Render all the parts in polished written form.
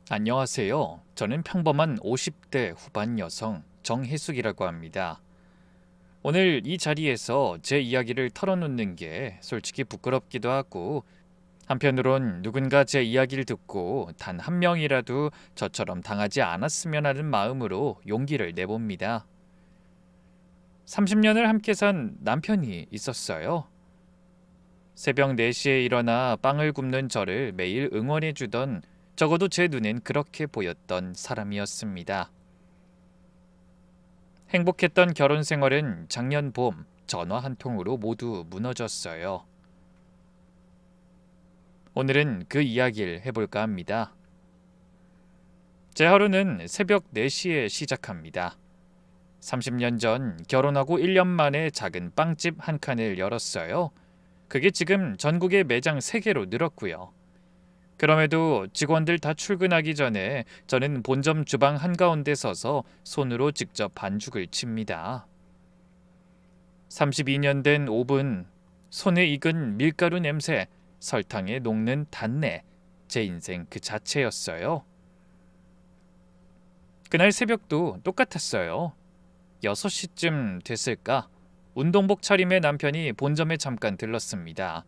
안녕하세요. 저는 평범한 50대 후반 여성 정혜숙이라고 합니다. 오늘 이 자리에서 제 이야기를 털어놓는 게 솔직히 부끄럽기도 하고 한편으론 누군가 제 이야기를 듣고 단 한 명이라도 저처럼 당하지 않았으면 하는 마음으로 용기를 내봅니다. 30년을 함께 산 남편이 있었어요. 새벽 4시에 일어나 빵을 굽는 저를 매일 응원해주던, 적어도 제 눈엔 그렇게 보였던 사람이었습니다. 행복했던 결혼 생활은 작년 봄 전화 한 통으로 모두 무너졌어요. 오늘은 그 이야기를 해볼까 합니다. 제 하루는 새벽 4시에 시작합니다. 30년 전 결혼하고 1년 만에 작은 빵집 한 칸을 열었어요. 그게 지금 전국에 매장 3개로 늘었고요. 그럼에도 직원들 다 출근하기 전에 저는 본점 주방 한가운데 서서 손으로 직접 반죽을 칩니다. 32년 된 오븐, 손에 익은 밀가루 냄새, 설탕에 녹는 단내, 제 인생 그 자체였어요. 그날 새벽도 똑같았어요. 6시쯤 됐을까? 운동복 차림의 남편이 본점에 잠깐 들렀습니다.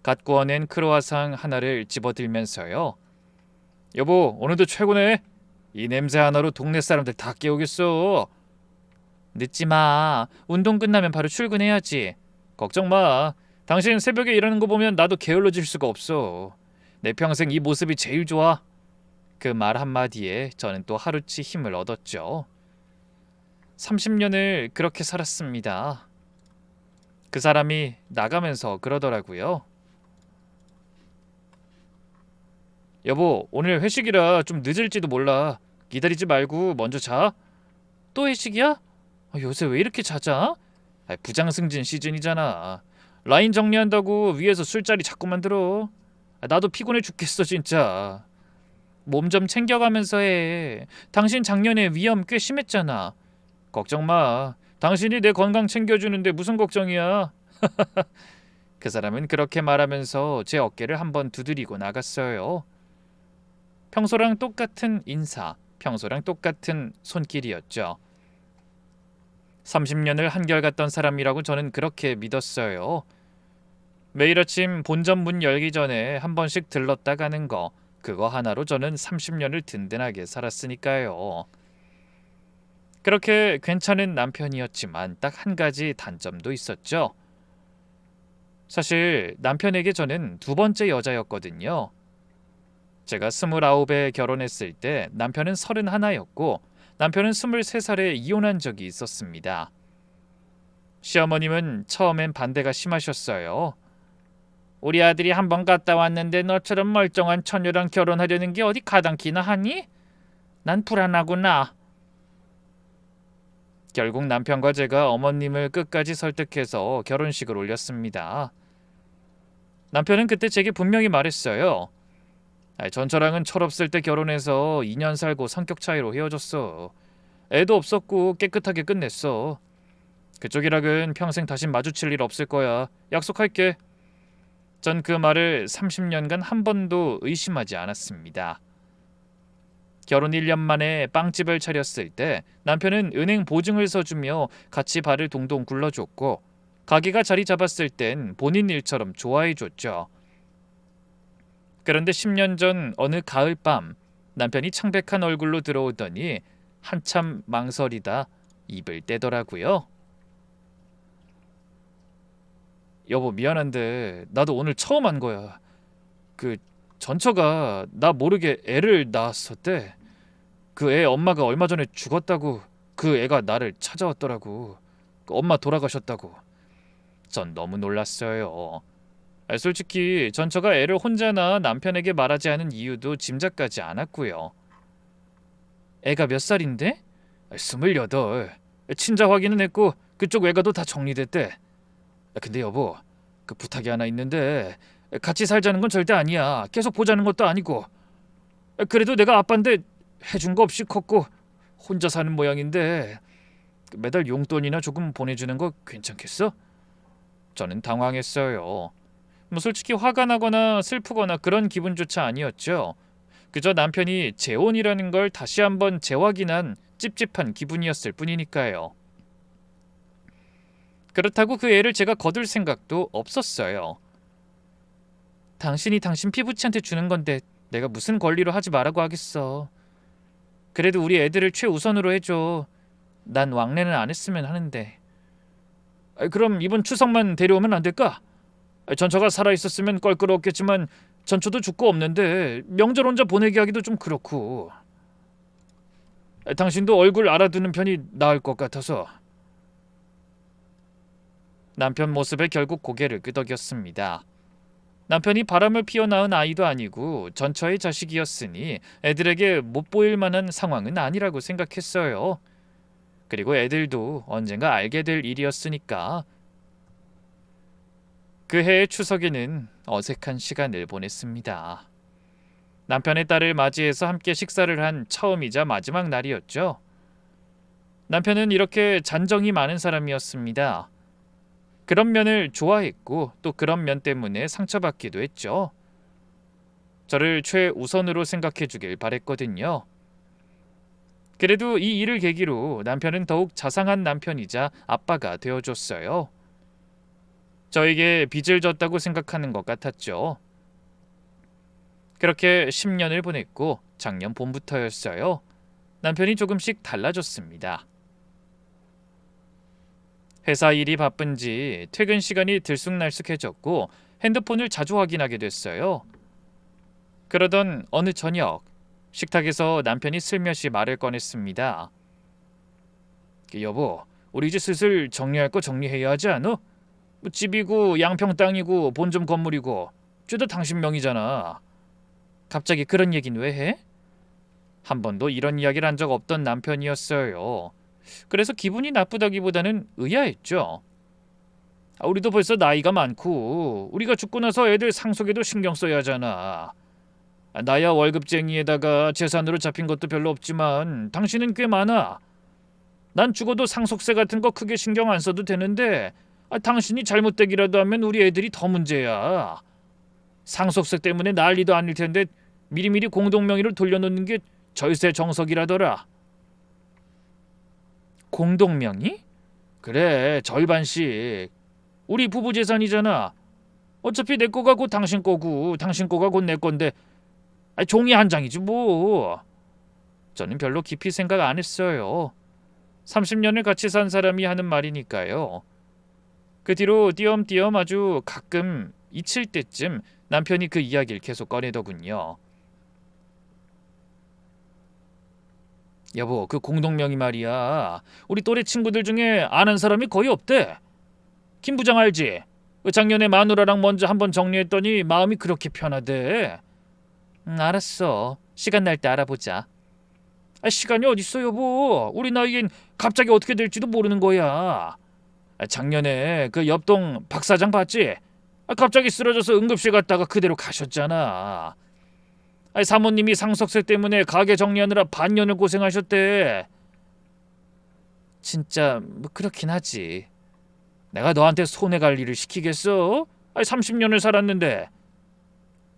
갓 구워낸 크로와상 하나를 집어들면서요. 여보, 오늘도 최고네. 이 냄새 하나로 동네 사람들 다 깨우겠어. 늦지 마. 운동 끝나면 바로 출근해야지. 걱정 마. 당신 새벽에 일하는 거 보면 나도 게을러질 수가 없어. 내 평생 이 모습이 제일 좋아. 그 말 한마디에 저는 또 하루치 힘을 얻었죠. 30년을 그렇게 살았습니다. 그 사람이 나가면서 그러더라고요. 여보, 오늘 회식이라 좀 늦을지도 몰라. 기다리지 말고 먼저 자. 또 회식이야? 요새 왜 이렇게 잦아? 부장승진 시즌이잖아. 라인 정리한다고 위에서 술자리 자꾸만 들어. 나도 피곤해 죽겠어 진짜. 몸 좀 챙겨가면서 해. 당신 작년에 위염 꽤 심했잖아. 걱정 마. 당신이 내 건강 챙겨주는데 무슨 걱정이야. 그 사람은 그렇게 말하면서 제 어깨를 한번 두드리고 나갔어요. 평소랑 똑같은 인사, 평소랑 똑같은 손길이었죠. 30년을 한결같던 사람이라고 저는 그렇게 믿었어요. 매일 아침 본점 문 열기 전에 한 번씩 들렀다 가는 거, 그거 하나로 저는 30년을 든든하게 살았으니까요. 그렇게 괜찮은 남편이었지만 딱 한 가지 단점도 있었죠. 사실 남편에게 저는 두 번째 여자였거든요. 제가 29에 결혼했을 때 남편은 31였고 남편은 23살에 이혼한 적이 있었습니다. 시어머님은 처음엔 반대가 심하셨어요. 우리 아들이 한 번 갔다 왔는데 너처럼 멀쩡한 처녀랑 결혼하려는 게 어디 가당키나 하니? 난 불안하구나. 결국 남편과 제가 어머님을 끝까지 설득해서 결혼식을 올렸습니다. 남편은 그때 제게 분명히 말했어요. 전처랑은 철없을 때 결혼해서 2년 살고 성격 차이로 헤어졌어. 애도 없었고 깨끗하게 끝냈어. 그쪽이랑은 평생 다신 마주칠 일 없을 거야. 약속할게. 전 그 말을 30년간 한 번도 의심하지 않았습니다. 결혼 1년 만에 빵집을 차렸을 때 남편은 은행 보증을 서주며 같이 발을 동동 굴러줬고 가게가 자리 잡았을 땐 본인 일처럼 좋아해줬죠. 그런데 10년 전 어느 가을밤 남편이 창백한 얼굴로 들어오더니 한참 망설이다 입을 떼더라고요. 여보, 미안한데 나도 오늘 처음 한 거야. 그 전처가 나 모르게 애를 낳았었대. 그 애 엄마가 얼마 전에 죽었다고. 그 애가 나를 찾아왔더라고. 그 엄마 돌아가셨다고. 전 너무 놀랐어요. 솔직히 전처가 애를 혼자 낳아 남편에게 말하지 않은 이유도 짐작까지 않았고요. 애가 몇 살인데? 28. 친자 확인은 했고 그쪽 외가도 다 정리됐대. 근데 여보, 그 부탁이 하나 있는데 같이 살자는 건 절대 아니야. 계속 보자는 것도 아니고. 그래도 내가 아빠인데 해준 거 없이 컸고 혼자 사는 모양인데 매달 용돈이나 조금 보내주는 거 괜찮겠어? 저는 당황했어요. 솔직히 화가 나거나 슬프거나 그런 기분조차 아니었죠. 그저 남편이 재혼이라는 걸 다시 한번 재확인한 찝찝한 기분이었을 뿐이니까요. 그렇다고 그 애를 제가 거둘 생각도 없었어요. 당신이 당신 피부치한테 주는 건데 내가 무슨 권리로 하지 말라고 하겠어. 그래도 우리 애들을 최우선으로 해줘. 난 왕래는 안 했으면 하는데. 그럼 이번 추석만 데려오면 안 될까? 전처가 살아있었으면 껄끄러웠겠지만 전처도 죽고 없는데 명절 혼자 보내게 하기도 좀 그렇고. 당신도 얼굴 알아두는 편이 나을 것 같아서. 남편 모습에 결국 고개를 끄덕였습니다. 남편이 바람을 피워 낳은 아이도 아니고 전처의 자식이었으니 애들에게 못 보일 만한 상황은 아니라고 생각했어요. 그리고 애들도 언젠가 알게 될 일이었으니까. 그 해의 추석에는 어색한 시간을 보냈습니다. 남편의 딸을 맞이해서 함께 식사를 한 처음이자 마지막 날이었죠. 남편은 이렇게 잔정이 많은 사람이었습니다. 그런 면을 좋아했고 또 그런 면 때문에 상처받기도 했죠. 저를 최우선으로 생각해 주길 바랬거든요. 그래도 이 일을 계기로 남편은 더욱 자상한 남편이자 아빠가 되어줬어요. 저에게 빚을 졌다고 생각하는 것 같았죠. 그렇게 10년을 보냈고 작년 봄부터였어요. 남편이 조금씩 달라졌습니다. 회사 일이 바쁜지 퇴근 시간이 들쑥날쑥해졌고 핸드폰을 자주 확인하게 됐어요. 그러던 어느 저녁 식탁에서 남편이 슬며시 말을 꺼냈습니다. 여보, 우리 이제 슬슬 정리할 거 정리해야 하지 않아? 집이고 양평 땅이고 본점 건물이고 죄다 당신 명이잖아. 갑자기 그런 얘긴 왜 해? 한 번도 이런 이야기를 한 적 없던 남편이었어요. 그래서 기분이 나쁘다기보다는 의아했죠. 우리도 벌써 나이가 많고 우리가 죽고 나서 애들 상속에도 신경 써야 하잖아. 나야 월급쟁이에다가 재산으로 잡힌 것도 별로 없지만 당신은 꽤 많아. 난 죽어도 상속세 같은 거 크게 신경 안 써도 되는데 당신이 잘못되기라도 하면 우리 애들이 더 문제야. 상속세 때문에 난리도 아닐 텐데 미리미리 공동명의로 돌려놓는 게 절세 정석이라더라. 공동명의? 그래, 절반씩. 우리 부부 재산이잖아. 어차피 내 거가 곧 당신 거고 당신 거가 곧 내 건데 종이 한 장이지 뭐. 저는 별로 깊이 생각 안 했어요. 30년을 같이 산 사람이 하는 말이니까요. 그 뒤로 띄엄띄엄 아주 가끔 잊힐 때쯤 남편이 그 이야기를 계속 꺼내더군요. 여보, 그 공동명의 말이야. 우리 또래 친구들 중에 아는 사람이 거의 없대. 김 부장 알지? 작년에 마누라랑 먼저 한번 정리했더니 마음이 그렇게 편하대. 알았어. 시간 날 때 알아보자. 시간이 어딨어 여보. 우리 나이엔 갑자기 어떻게 될지도 모르는 거야. 작년에 그 옆동 박 사장 봤지? 갑자기 쓰러져서 응급실 갔다가 그대로 가셨잖아. 사모님이 상속세 때문에 가게 정리하느라 반년을 고생하셨대. 진짜 뭐 그렇긴 하지. 내가 너한테 손해 갈 일을 시키겠어? 30년을 살았는데.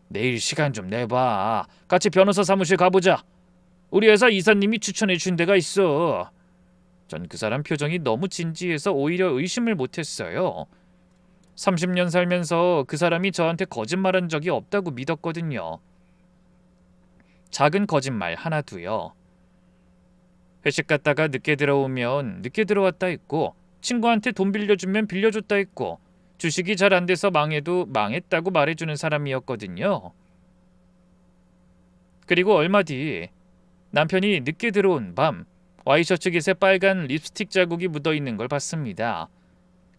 내일 시간 좀 내봐. 같이 변호사 사무실 가보자. 우리 회사 이사님이 추천해 준 데가 있어. 전 그 사람 표정이 너무 진지해서 오히려 의심을 못했어요. 30년 살면서 그 사람이 저한테 거짓말한 적이 없다고 믿었거든요. 작은 거짓말 하나도요. 회식 갔다가 늦게 들어오면 늦게 들어왔다 했고 친구한테 돈 빌려주면 빌려줬다 했고 주식이 잘 안 돼서 망해도 망했다고 말해주는 사람이었거든요. 그리고 얼마 뒤 남편이 늦게 들어온 밤 와이셔츠 깃에 빨간 립스틱 자국이 묻어있는 걸 봤습니다.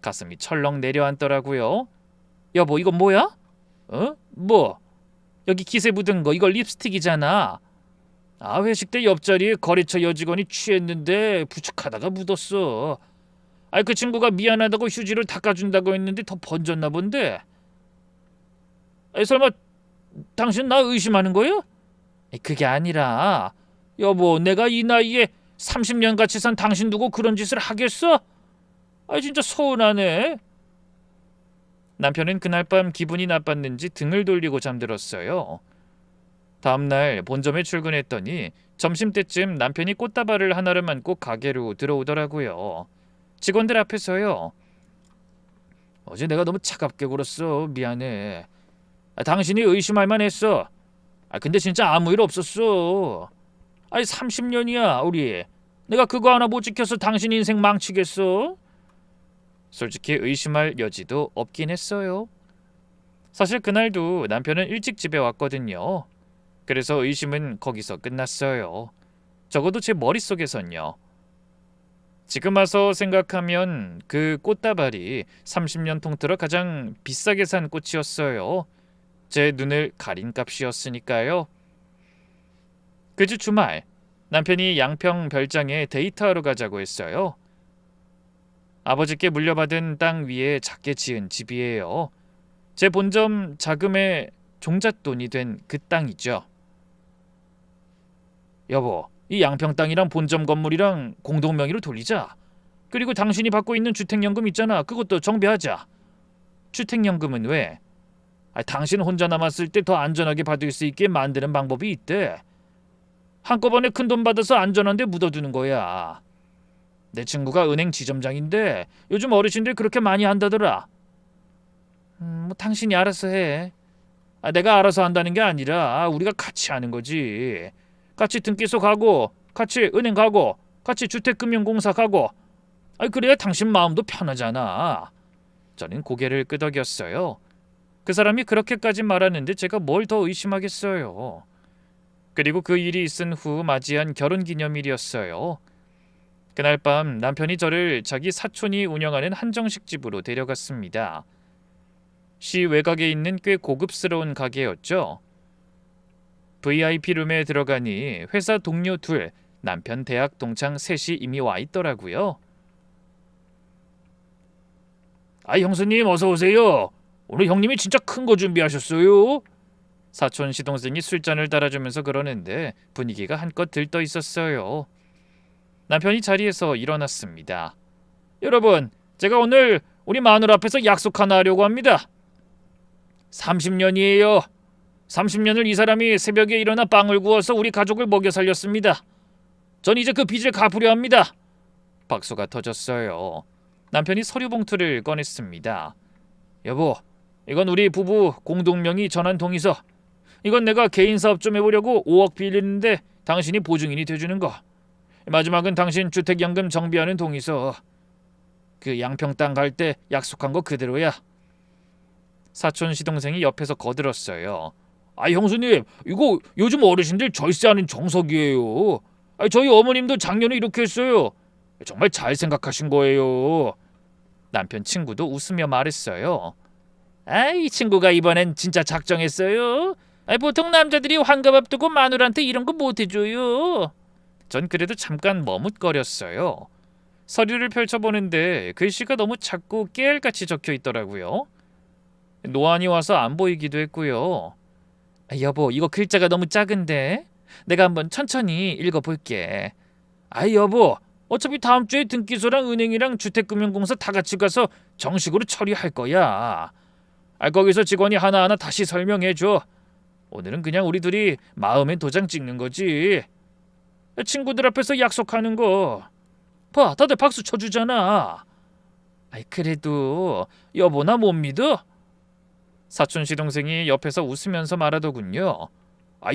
가슴이 철렁 내려앉더라고요. 여보, 이건 뭐야? 뭐? 여기 깃에 묻은 거 이거 립스틱이잖아. 회식 때 옆자리에 거래처 여직원이 취했는데 부축하다가 묻었어. 그 친구가 미안하다고 휴지를 닦아준다고 했는데 더 번졌나 본데. 설마 당신 나 의심하는 거야? 그게 아니라 여보, 내가 이 나이에 30년 같이 산 당신 두고 그런 짓을 하겠어? 진짜 서운하네. 남편은 그날 밤 기분이 나빴는지 등을 돌리고 잠들었어요. 다음날 본점에 출근했더니 점심때쯤 남편이 꽃다발을 하나를 안고 가게로 들어오더라고요. 직원들 앞에서요. 어제 내가 너무 차갑게 굴었어. 미안해. 당신이 의심할 만했어. 근데 진짜 아무 일 없었어. 30년이야 우리. 내가 그거 하나 못 지켜서 당신 인생 망치겠어? 솔직히 의심할 여지도 없긴 했어요. 사실 그날도 남편은 일찍 집에 왔거든요. 그래서 의심은 거기서 끝났어요. 적어도 제 머릿속에선요. 지금 와서 생각하면 그 꽃다발이 30년 통틀어 가장 비싸게 산 꽃이었어요. 제 눈을 가린 값이었으니까요. 그 주 주말 남편이 양평 별장에 데이트하러 가자고 했어요. 아버지께 물려받은 땅 위에 작게 지은 집이에요. 제 본점 자금의 종잣돈이 된 그 땅이죠. 여보, 이 양평 땅이랑 본점 건물이랑 공동명의로 돌리자. 그리고 당신이 받고 있는 주택연금 있잖아. 그것도 정비하자. 주택연금은 왜? 당신 혼자 남았을 때 더 안전하게 받을 수 있게 만드는 방법이 있대. 한꺼번에 큰돈 받아서 안전한 데 묻어두는 거야. 내 친구가 은행 지점장인데 요즘 어르신들 그렇게 많이 한다더라. 뭐 당신이 알아서 해. 내가 알아서 한다는 게 아니라 우리가 같이 하는 거지. 같이 등기소 가고, 같이 은행 가고, 같이 주택금융공사 가고. 그래야 당신 마음도 편하잖아. 저는 고개를 끄덕였어요. 그 사람이 그렇게까지 말하는데 제가 뭘 더 의심하겠어요. 그리고 그 일이 있은 후 맞이한 결혼기념일이었어요. 그날 밤 남편이 저를 자기 사촌이 운영하는 한정식 집으로 데려갔습니다. 시 외곽에 있는 꽤 고급스러운 가게였죠. VIP룸에 들어가니 회사 동료 둘, 남편 대학 동창 셋이 이미 와 있더라고요. 형수님 어서 오세요. 오늘 형님이 진짜 큰 거 준비하셨어요. 사촌 시동생이 술잔을 따라주면서 그러는데 분위기가 한껏 들떠 있었어요. 남편이 자리에서 일어났습니다. 여러분, 제가 오늘 우리 마누라 앞에서 약속 하나 하려고 합니다. 30년이에요. 30년을 이 사람이 새벽에 일어나 빵을 구워서 우리 가족을 먹여 살렸습니다. 전 이제 그 빚을 갚으려 합니다. 박수가 터졌어요. 남편이 서류 봉투를 꺼냈습니다. 여보, 이건 우리 부부 공동명의 전환 동의서. 이건 내가 개인 사업 좀 해보려고 5억 빌리는데 당신이 보증인이 돼주는 거. 마지막은 당신 주택연금 정비하는 동의서. 그 양평 땅 갈 때 약속한 거 그대로야. 사촌 시동생이 옆에서 거들었어요. 형수님, 이거 요즘 어르신들 절세하는 정석이에요. 저희 어머님도 작년에 이렇게 했어요. 정말 잘 생각하신 거예요. 남편 친구도 웃으며 말했어요. 이 친구가 이번엔 진짜 작정했어요. 보통 남자들이 환갑 앞두고 마누라한테 이런 거 못 해줘요. 전 그래도 잠깐 머뭇거렸어요. 서류를 펼쳐보는데 글씨가 너무 작고 깨알같이 적혀 있더라고요. 노안이 와서 안 보이기도 했고요. 여보, 이거 글자가 너무 작은데? 내가 한번 천천히 읽어볼게. 여보, 어차피 다음 주에 등기소랑 은행이랑 주택금융공사 다 같이 가서 정식으로 처리할 거야. 거기서 직원이 하나하나 다시 설명해줘. 오늘은 그냥 우리 둘이 마음의 도장 찍는 거지. 친구들 앞에서 약속하는 거. 봐, 다들 박수 쳐주잖아. 그래도 여보 나 못 믿어? 사촌 시동생이 옆에서 웃으면서 말하더군요.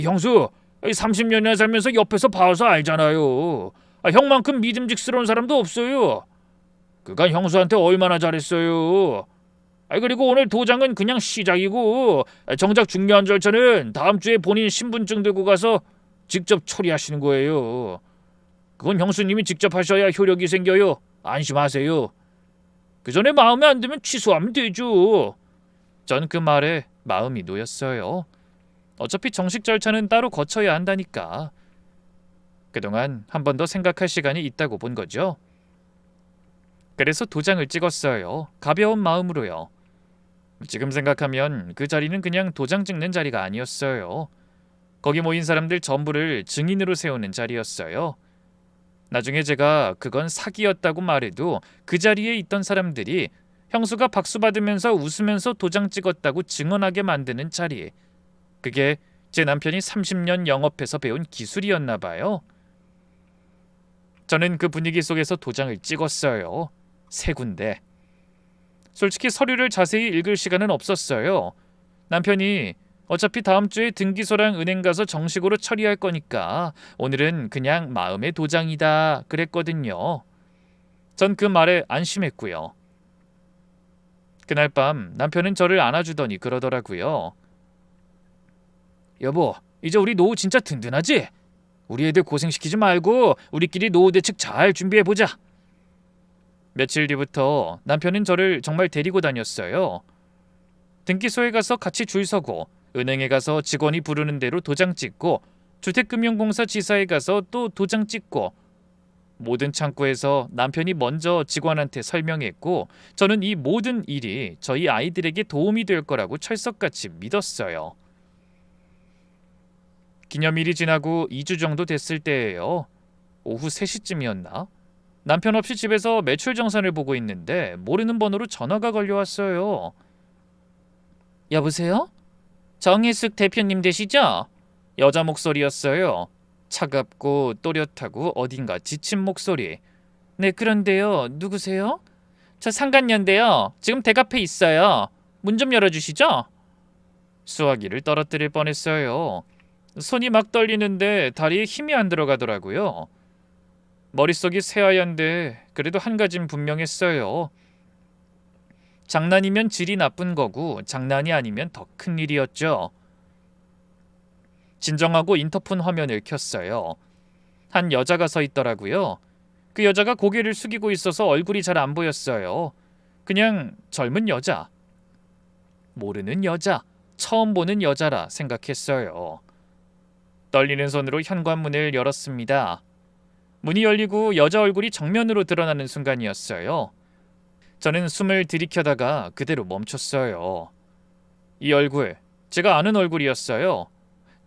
형수, 30년이나 살면서 옆에서 봐서 알잖아요. 형만큼 믿음직스러운 사람도 없어요. 그간 형수한테 얼마나 잘했어요. 그리고 오늘 도장은 그냥 시작이고 정작 중요한 절차는 다음 주에 본인 신분증 들고 가서 직접 처리하시는 거예요. 그건 형수님이 직접 하셔야 효력이 생겨요. 안심하세요. 그 전에 마음에 안 들면 취소하면 되죠. 전 그 말에 마음이 놓였어요. 어차피 정식 절차는 따로 거쳐야 한다니까. 그동안 한 번 더 생각할 시간이 있다고 본 거죠. 그래서 도장을 찍었어요. 가벼운 마음으로요. 지금 생각하면 그 자리는 그냥 도장 찍는 자리가 아니었어요. 거기 모인 사람들 전부를 증인으로 세우는 자리였어요. 나중에 제가 그건 사기였다고 말해도 그 자리에 있던 사람들이 형수가 박수 받으면서 웃으면서 도장 찍었다고 증언하게 만드는 자리. 그게 제 남편이 30년 영업해서 배운 기술이었나 봐요. 저는 그 분위기 속에서 도장을 찍었어요. 3군데. 솔직히 서류를 자세히 읽을 시간은 없었어요. 남편이 어차피 다음 주에 등기소랑 은행 가서 정식으로 처리할 거니까 오늘은 그냥 마음의 도장이다 그랬거든요. 전 그 말에 안심했고요. 그날 밤 남편은 저를 안아주더니 그러더라고요. 여보, 이제 우리 노후 진짜 든든하지? 우리 애들 고생시키지 말고 우리끼리 노후 대책 잘 준비해보자. 며칠 뒤부터 남편은 저를 정말 데리고 다녔어요. 등기소에 가서 같이 줄 서고, 은행에 가서 직원이 부르는 대로 도장 찍고, 주택금융공사 지사에 가서 또 도장 찍고, 모든 창구에서 남편이 먼저 직원한테 설명했고, 저는 이 모든 일이 저희 아이들에게 도움이 될 거라고 철석같이 믿었어요. 기념일이 지나고 2주 정도 됐을 때예요. 오후 3시쯤이었나? 남편 없이 집에서 매출 정산을 보고 있는데 모르는 번호로 전화가 걸려왔어요. 여보세요? 정혜숙 대표님 되시죠? 여자 목소리였어요. 차갑고 또렷하고 어딘가 지친 목소리. 네, 그런데요. 누구세요? 저 상간녀인데요. 지금 댁 앞에 있어요. 문 좀 열어주시죠? 수화기를 떨어뜨릴 뻔했어요. 손이 막 떨리는데 다리에 힘이 안 들어가더라고요. 머릿속이 새하얀데 그래도 한 가진 분명했어요. 장난이면 질이 나쁜 거고 장난이 아니면 더 큰 일이었죠. 진정하고 인터폰 화면을 켰어요. 한 여자가 서 있더라고요. 그 여자가 고개를 숙이고 있어서 얼굴이 잘 안 보였어요. 그냥 젊은 여자. 모르는 여자. 처음 보는 여자라 생각했어요. 떨리는 손으로 현관문을 열었습니다. 문이 열리고 여자 얼굴이 정면으로 드러나는 순간이었어요. 저는 숨을 들이켜다가 그대로 멈췄어요. 이 얼굴, 제가 아는 얼굴이었어요.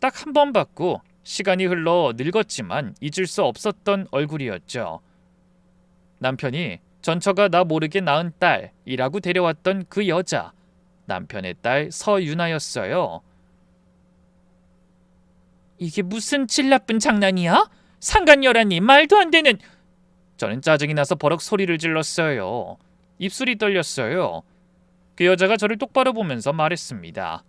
딱 한 번 봤고 시간이 흘러 늙었지만 잊을 수 없었던 얼굴이었죠. 남편이 전처가 나 모르게 낳은 딸이라고 데려왔던 그 여자, 남편의 딸 서유나였어요. 이게 무슨 질 나쁜 장난이야? 상간녀라니 말도 안 되는... 저는 짜증이 나서 버럭 소리를 질렀어요. 입술이 떨렸어요. 그 여자가 저를 똑바로 보면서 말했습니다.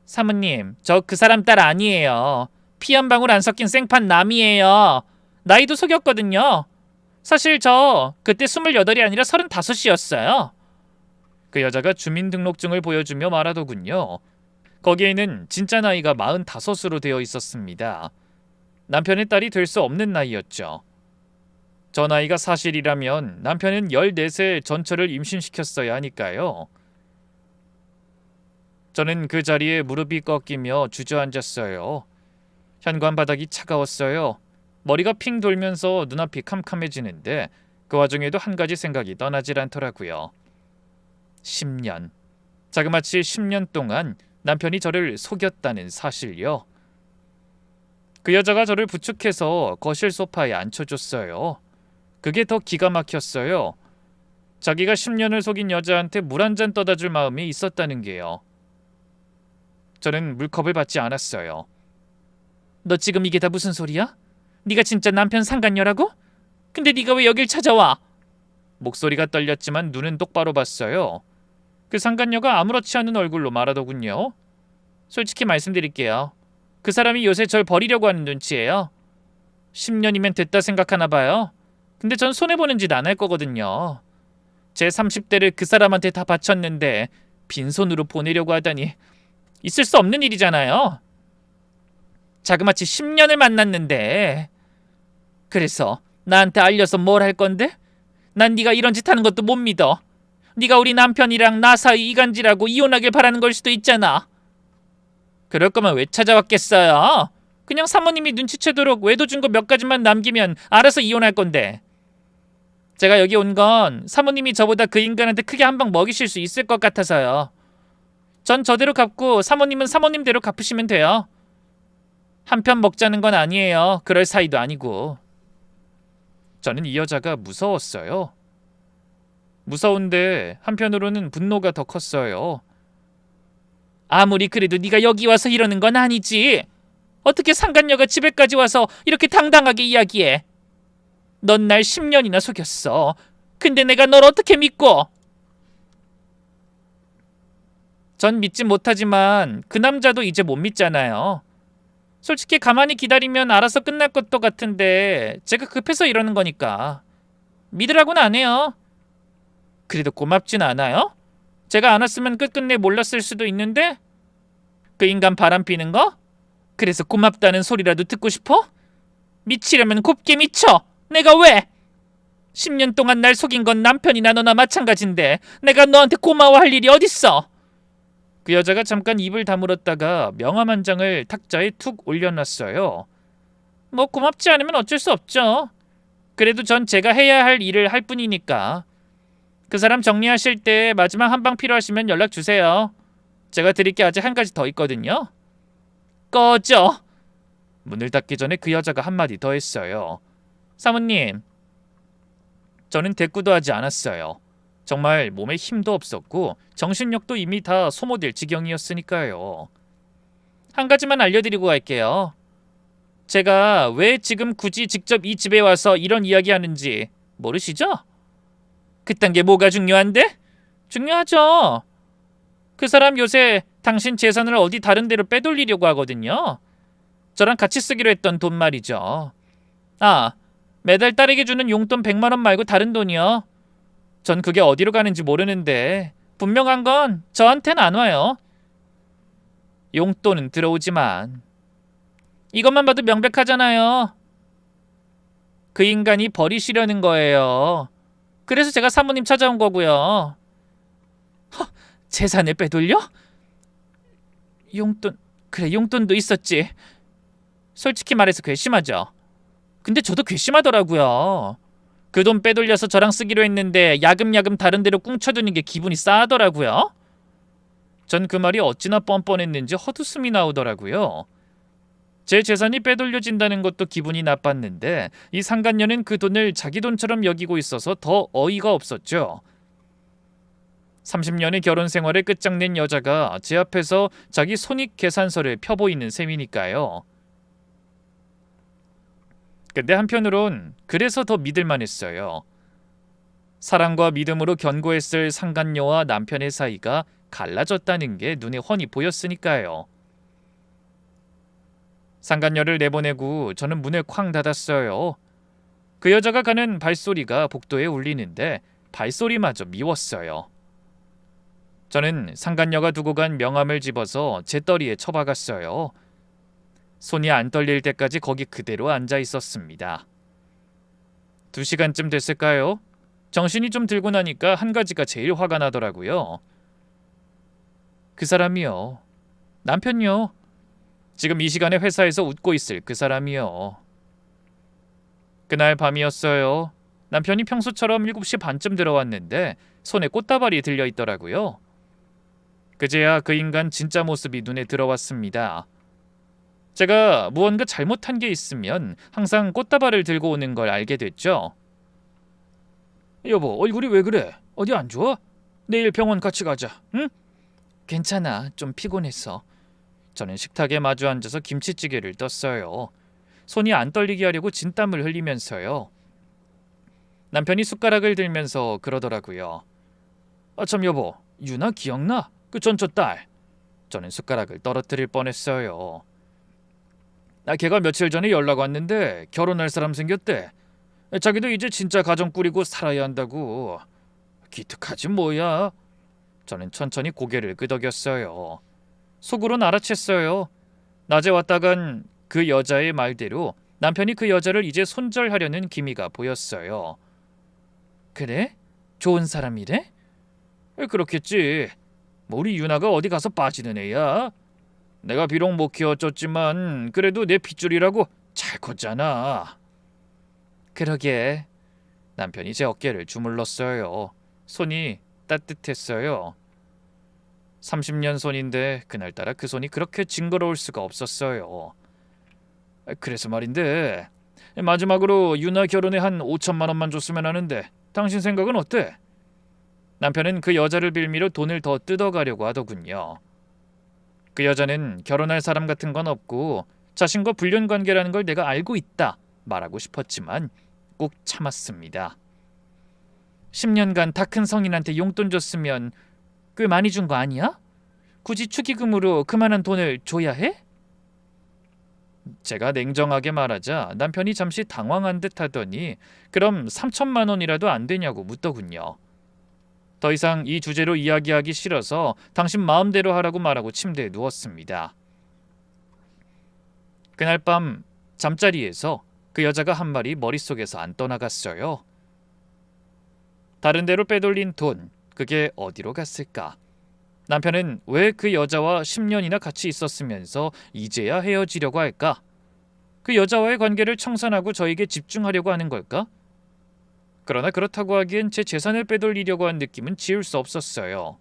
사모님, 저 그 사람 딸 아니에요. 피 한 방울 안 섞인 생판 남이에요. 나이도 속였거든요. 사실 저 그때 28이 아니라 35이었어요. 그 여자가 주민등록증을 보여주며 말하더군요. 거기에는 진짜 나이가 45으로 되어 있었습니다. 남편의 딸이 될 수 없는 나이였죠. 저 나이가 사실이라면 남편은 14세 전처를 임신시켰어야 하니까요. 저는 그 자리에 무릎이 꺾이며 주저앉았어요. 현관 바닥이 차가웠어요. 머리가 핑 돌면서 눈앞이 캄캄해지는데 그 와중에도 한 가지 생각이 떠나질 않더라고요. 10년. 자그마치 10년 동안 남편이 저를 속였다는 사실요. 그 여자가 저를 부축해서 거실 소파에 앉혀줬어요. 그게 더 기가 막혔어요. 자기가 10년을 속인 여자한테 물 한 잔 떠다 줄 마음이 있었다는 게요. 저는 물컵을 받지 않았어요. 너 지금 이게 다 무슨 소리야? 네가 진짜 남편 상간녀라고? 근데 네가 왜 여길 찾아와? 목소리가 떨렸지만 눈은 똑바로 봤어요. 그 상간녀가 아무렇지 않은 얼굴로 말하더군요. 솔직히 말씀드릴게요. 그 사람이 요새 절 버리려고 하는 눈치예요. 10년이면 됐다 생각하나 봐요. 근데 전 손해보는 짓 안 할 거거든요. 제 30대를 그 사람한테 다 바쳤는데 빈손으로 보내려고 하다니 있을 수 없는 일이잖아요. 자그마치 10년을 만났는데. 그래서 나한테 알려서 뭘 할 건데? 난 네가 이런 짓 하는 것도 못 믿어. 네가 우리 남편이랑 나 사이 이간질하고 이혼하길 바라는 걸 수도 있잖아. 그럴 거면 왜 찾아왔겠어요? 그냥 사모님이 눈치채도록 외도 준 거 몇 가지만 남기면 알아서 이혼할 건데. 제가 여기 온 건 사모님이 저보다 그 인간한테 크게 한 방 먹이실 수 있을 것 같아서요. 전 저대로 갚고 사모님은 사모님대로 갚으시면 돼요. 한편 먹자는 건 아니에요. 그럴 사이도 아니고. 저는 이 여자가 무서웠어요. 무서운데 한편으로는 분노가 더 컸어요. 아무리 그래도 네가 여기 와서 이러는 건 아니지. 어떻게 상간녀가 집에까지 와서 이렇게 당당하게 이야기해. 넌 날 10년이나 속였어. 근데 내가 널 어떻게 믿고. 전 믿지 못하지만 그 남자도 이제 못 믿잖아요. 솔직히 가만히 기다리면 알아서 끝날 것도 같은데 제가 급해서 이러는 거니까 믿으라고는 안 해요. 그래도 고맙진 않아요? 제가 안 왔으면 끝끝내 몰랐을 수도 있는데 그 인간 바람 피는 거? 그래서 고맙다는 소리라도 듣고 싶어? 미치려면 곱게 미쳐. 내가 왜? 10년 동안 날 속인 건 남편이나 너나 마찬가지인데 내가 너한테 고마워할 일이 어딨어? 그 여자가 잠깐 입을 다물었다가 명함 한 장을 탁자에 툭 올려놨어요. 뭐 고맙지 않으면 어쩔 수 없죠. 그래도 전 제가 해야 할 일을 할 뿐이니까. 그 사람 정리하실 때 마지막 한 방 필요하시면 연락 주세요. 제가 드릴 게 아직 한 가지 더 있거든요. 꺼져. 문을 닫기 전에 그 여자가 한마디 더 했어요. 사모님, 저는 대꾸도 하지 않았어요. 정말 몸에 힘도 없었고 정신력도 이미 다 소모될 지경이었으니까요. 한 가지만 알려드리고 갈게요. 제가 왜 지금 굳이 직접 이 집에 와서 이런 이야기 하는지 모르시죠? 그딴 게 뭐가 중요한데? 중요하죠. 그 사람 요새 당신 재산을 어디 다른 데로 빼돌리려고 하거든요. 저랑 같이 쓰기로 했던 돈 말이죠. 아, 매달 딸에게 주는 용돈 100만 원 말고 다른 돈이요. 전 그게 어디로 가는지 모르는데 분명한 건 저한텐 안 와요. 용돈은 들어오지만 이것만 봐도 명백하잖아요. 그 인간이 버리시려는 거예요. 그래서 제가 사모님 찾아온 거고요. 재산을 빼돌려? 용돈, 그래 용돈도 있었지. 솔직히 말해서 괘씸하죠. 근데 저도 괘씸하더라고요. 그 돈 빼돌려서 저랑 쓰기로 했는데 야금야금 다른 데로 꿍쳐두는 게 기분이 싸하더라고요. 전 그 말이 어찌나 뻔뻔했는지 헛웃음이 나오더라고요. 제 재산이 빼돌려진다는 것도 기분이 나빴는데 이 상간녀는 그 돈을 자기 돈처럼 여기고 있어서 더 어이가 없었죠. 30년의 결혼 생활을 끝장낸 여자가 제 앞에서 자기 손익 계산서를 펴보이는 셈이니까요. 근데 한편으론 그래서 더 믿을만 했어요. 사랑과 믿음으로 견고했을 상간녀와 남편의 사이가 갈라졌다는 게 눈에 훤히 보였으니까요. 상간녀를 내보내고 저는 문을 쾅 닫았어요. 그 여자가 가는 발소리가 복도에 울리는데 발소리마저 미웠어요. 저는 상간녀가 두고 간 명함을 집어서 제 떠리에 쳐박았어요. 손이 안 떨릴 때까지 거기 그대로 앉아 있었습니다. 2시간쯤 됐을까요? 정신이 좀 들고 나니까 한 가지가 제일 화가 나더라고요. 그 사람이요. 남편요. 지금 이 시간에 회사에서 웃고 있을 그 사람이요. 그날 밤이었어요. 남편이 평소처럼 7시 반쯤 들어왔는데 손에 꽃다발이 들려있더라고요. 그제야 그 인간 진짜 모습이 눈에 들어왔습니다. 제가 무언가 잘못한 게 있으면 항상 꽃다발을 들고 오는 걸 알게 됐죠. 여보, 얼굴이 왜 그래? 어디 안 좋아? 내일 병원 같이 가자, 응? 괜찮아, 좀 피곤했어. 저는 식탁에 마주 앉아서 김치찌개를 떴어요. 손이 안 떨리게 하려고 진땀을 흘리면서요. 남편이 숟가락을 들면서 그러더라고요. 참 여보, 유나 기억나? 그 전처 딸. 저는 숟가락을 떨어뜨릴 뻔했어요. 걔가 며칠 전에 연락 왔는데 결혼할 사람 생겼대. 자기도 이제 진짜 가정 꾸리고 살아야 한다고. 기특하지 뭐야. 저는 천천히 고개를 끄덕였어요. 속으론 알아챘어요. 낮에 왔다간 그 여자의 말대로 남편이 그 여자를 이제 손절하려는 기미가 보였어요. 그래? 좋은 사람이래? 그렇겠지. 뭐 우리 유나가 어디 가서 빠지는 애야. 내가 비록 못 키워줬지만 그래도 내 핏줄이라고 잘 컸잖아. 그러게. 남편이 제 어깨를 주물렀어요. 손이 따뜻했어요. 30년 손인데 그날따라 그 손이 그렇게 징그러울 수가 없었어요. 그래서 말인데 마지막으로 유나 결혼에 한 5천만 원만 줬으면 하는데 당신 생각은 어때? 남편은 그 여자를 빌미로 돈을 더 뜯어가려고 하더군요. 그 여자는 결혼할 사람 같은 건 없고 자신과 불륜 관계라는 걸 내가 알고 있다 말하고 싶었지만 꼭 참았습니다. 10년간 다 큰 성인한테 용돈 줬으면 꽤 많이 준 거 아니야? 굳이 축의금으로 그만한 돈을 줘야 해? 제가 냉정하게 말하자 남편이 잠시 당황한 듯 하더니 그럼 3천만 원이라도 안 되냐고 묻더군요. 더 이상 이 주제로 이야기하기 싫어서 당신 마음대로 하라고 말하고 침대에 누웠습니다. 그날 밤 잠자리에서 그 여자가 한 말이 머릿속에서 안 떠나갔어요. 다른 데로 빼돌린 돈, 그게 어디로 갔을까? 남편은 왜 그 여자와 10년이나 같이 있었으면서 이제야 헤어지려고 할까? 그 여자와의 관계를 청산하고 저에게 집중하려고 하는 걸까? 그러나 그렇다고 하기엔 제 재산을 빼돌리려고 한 느낌은 지울 수 없었어요.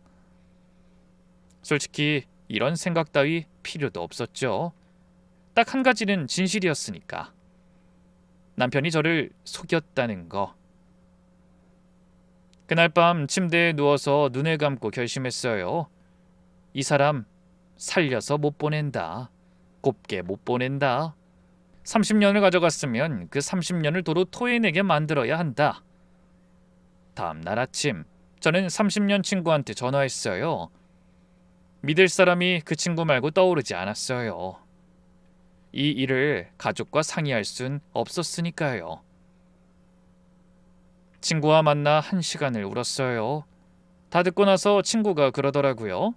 솔직히 이런 생각 따위 필요도 없었죠. 딱 한 가지는 진실이었으니까. 남편이 저를 속였다는 거. 그날 밤 침대에 누워서 눈을 감고 결심했어요. 이 사람 살려서 못 보낸다. 곱게 못 보낸다. 30년을 가져갔으면 그 30년을 도로 토해내게 만들어야 한다. 다음 날 아침 저는 30년 친구한테 전화했어요. 믿을 사람이 그 친구 말고 떠오르지 않았어요. 이 일을 가족과 상의할 순 없었으니까요. 친구와 만나 1시간을 울었어요. 다 듣고 나서 친구가 그러더라고요.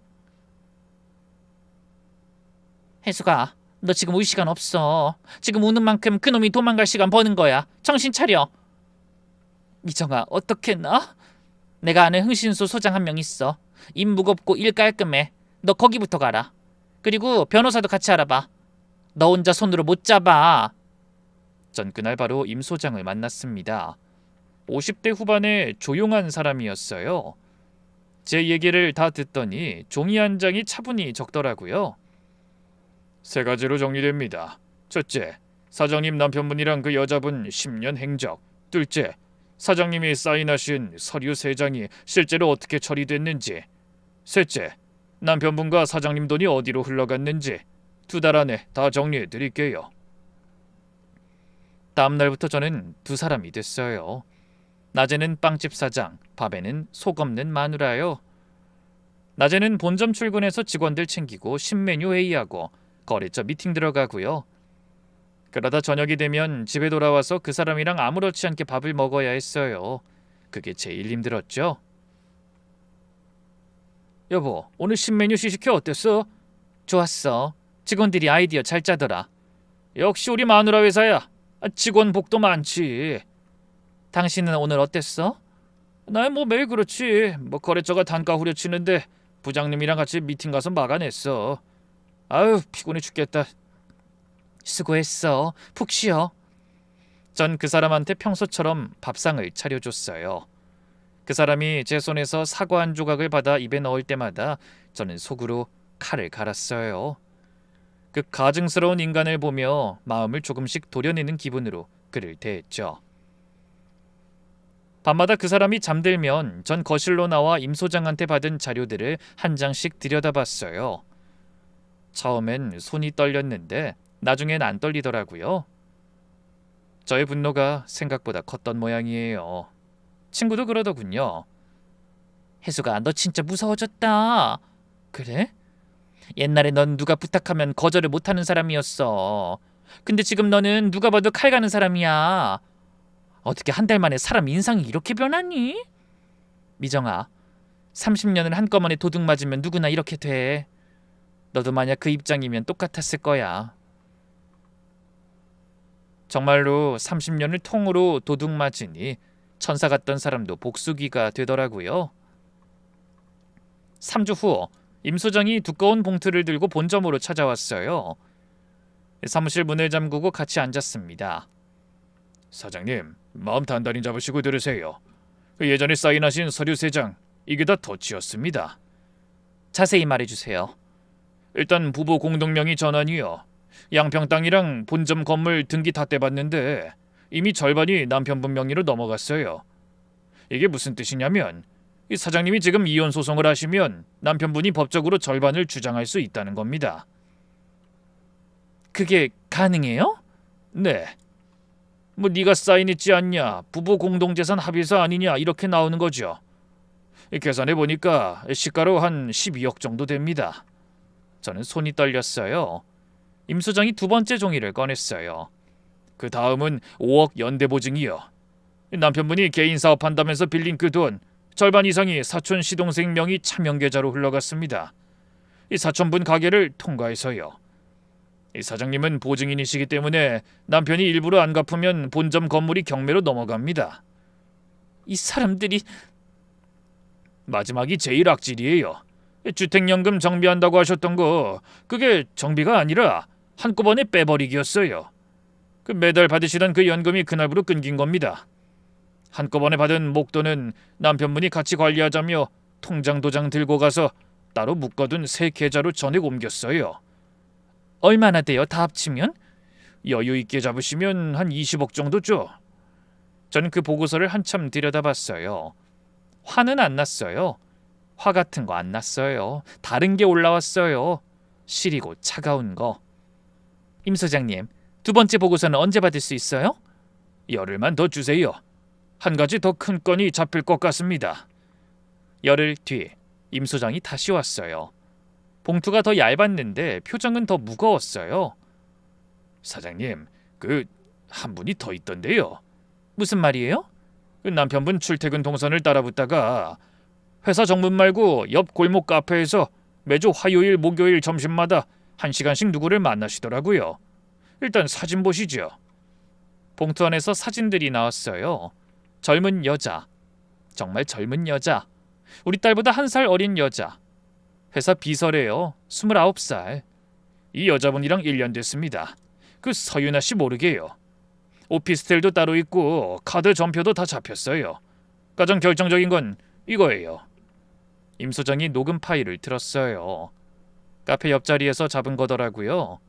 혜수가, 너 지금 울 시간 없어. 지금 우는 만큼 그놈이 도망갈 시간 버는 거야. 정신 차려. 미정아, 어떻게 나? 내가 아는 흥신소 소장 한 명 있어. 입 무겁고 일 깔끔해. 너 거기부터 가라. 그리고 변호사도 같이 알아봐. 너 혼자 손으로 못 잡아. 전 그날 바로 임 소장을 만났습니다. 50대 후반의 조용한 사람이었어요. 제 얘기를 다 듣더니 종이 한 장이 차분히 적더라고요. 3가지로 정리됩니다. 첫째, 사장님 남편분이랑 그 여자분 10년 행적. 둘째, 사장님이 사인하신 서류 3장이 실제로 어떻게 처리됐는지. 셋째, 남편분과 사장님 돈이 어디로 흘러갔는지 2달 안에 다 정리해 드릴게요. 다음 날부터 저는 2사람이 됐어요. 낮에는 빵집 사장, 밤에는 속 없는 마누라요. 낮에는 본점 출근해서 직원들 챙기고 신메뉴 회의하고 거래처 미팅 들어가고요. 그러다 저녁이 되면 집에 돌아와서 그 사람이랑 아무렇지 않게 밥을 먹어야 했어요. 그게 제일 힘들었죠. 여보, 오늘 신메뉴 시식회 어땠어? 좋았어. 직원들이 아이디어 잘 짜더라. 역시 우리 마누라 회사야. 직원 복도 많지. 당신은 오늘 어땠어? 나 매일 그렇지. 거래처가 단가 후려치는데 부장님이랑 같이 미팅 가서 막아냈어. 아유, 피곤해 죽겠다. 수고했어. 푹 쉬어. 전 그 사람한테 평소처럼 밥상을 차려줬어요. 그 사람이 제 손에서 사과 한 조각을 받아 입에 넣을 때마다 저는 속으로 칼을 갈았어요. 그 가증스러운 인간을 보며 마음을 조금씩 도려내는 기분으로 그를 대했죠. 밤마다 그 사람이 잠들면 전 거실로 나와 임 소장한테 받은 자료들을 한 장씩 들여다봤어요. 처음엔 손이 떨렸는데 나중엔 안 떨리더라고요. 저의 분노가 생각보다 컸던 모양이에요. 친구도 그러더군요. 혜수가, 너 진짜 무서워졌다. 그래? 옛날에 넌 누가 부탁하면 거절을 못하는 사람이었어. 근데 지금 너는 누가 봐도 칼 가는 사람이야. 어떻게 한 달 만에 사람 인상이 이렇게 변하니? 미정아, 30년을 한꺼번에 도둑 맞으면 누구나 이렇게 돼. 너도 만약 그 입장이면 똑같았을 거야. 정말로 30년을 통으로 도둑 맞으니 천사 같던 사람도 복수기가 되더라고요. 3주 후 임 소장이 두꺼운 봉투를 들고 본점으로 찾아왔어요. 사무실 문을 잠그고 같이 앉았습니다. 사장님, 마음 단단히 잡으시고 들으세요. 예전에 사인하신 서류 3장, 이게 다 덧치였습니다. 자세히 말해주세요. 일단 부부 공동명의 전환이요. 양평 땅이랑 본점 건물 등기 다 떼봤는데 이미 절반이 남편분 명의로 넘어갔어요. 이게 무슨 뜻이냐면 이 사장님이 지금 이혼 소송을 하시면 남편분이 법적으로 절반을 주장할 수 있다는 겁니다. 그게 가능해요? 네. 뭐 네가 사인했지 않냐, 부부 공동재산 합의서 아니냐 이렇게 나오는 거죠. 계산해 보니까 시가로 한 12억 정도 됩니다. 저는 손이 떨렸어요. 임 소장이 두 번째 종이를 꺼냈어요. 그 다음은 5억 연대보증이요. 남편분이 개인 사업한다면서 빌린 그 돈 절반 이상이 사촌 시동생 명의 차명계좌로 흘러갔습니다. 이 사촌분 가게를 통과해서요. 이 사장님은 보증인이시기 때문에 남편이 일부러 안 갚으면 본점 건물이 경매로 넘어갑니다. 이 사람들이... 마지막이 제일 악질이에요. 주택연금 정비한다고 하셨던 거 그게 정비가 아니라 한꺼번에 빼버리기였어요. 그 매달 받으시던 그 연금이 그날부로 끊긴 겁니다. 한꺼번에 받은 목돈은 남편분이 같이 관리하자며 통장 도장 들고 가서 따로 묶어둔 새 계좌로 전액 옮겼어요. 얼마나 돼요? 다 합치면? 여유 있게 잡으시면 한 20억 정도죠. 전 그 보고서를 한참 들여다봤어요. 화는 안 났어요. 화 같은 거 안 났어요. 다른 게 올라왔어요. 시리고 차가운 거. 임 소장님, 두 번째 보고서는 언제 받을 수 있어요? 열흘만 더 주세요. 한 가지 더 큰 건이 잡힐 것 같습니다. 열흘 뒤 임 소장이 다시 왔어요. 봉투가 더 얇았는데 표정은 더 무거웠어요. 사장님, 그 한 분이 더 있던데요. 무슨 말이에요? 그 남편분 출퇴근 동선을 따라붙다가 회사 정문 말고 옆 골목 카페에서 매주 화요일 목요일 점심마다 1시간씩 누구를 만나시더라고요. 일단 사진 보시죠. 봉투 안에서 사진들이 나왔어요. 젊은 여자, 정말 젊은 여자, 우리 딸보다 1살 어린 여자. 회사 비서래요. 29살. 이 여자분이랑 1년 됐습니다. 그 서윤아 씨 모르게요. 오피스텔도 따로 있고 카드 전표도 다 잡혔어요. 가장 결정적인 건 이거예요. 임 소장이 녹음 파일을 틀었어요. 카페 옆자리에서 잡은 거더라고요.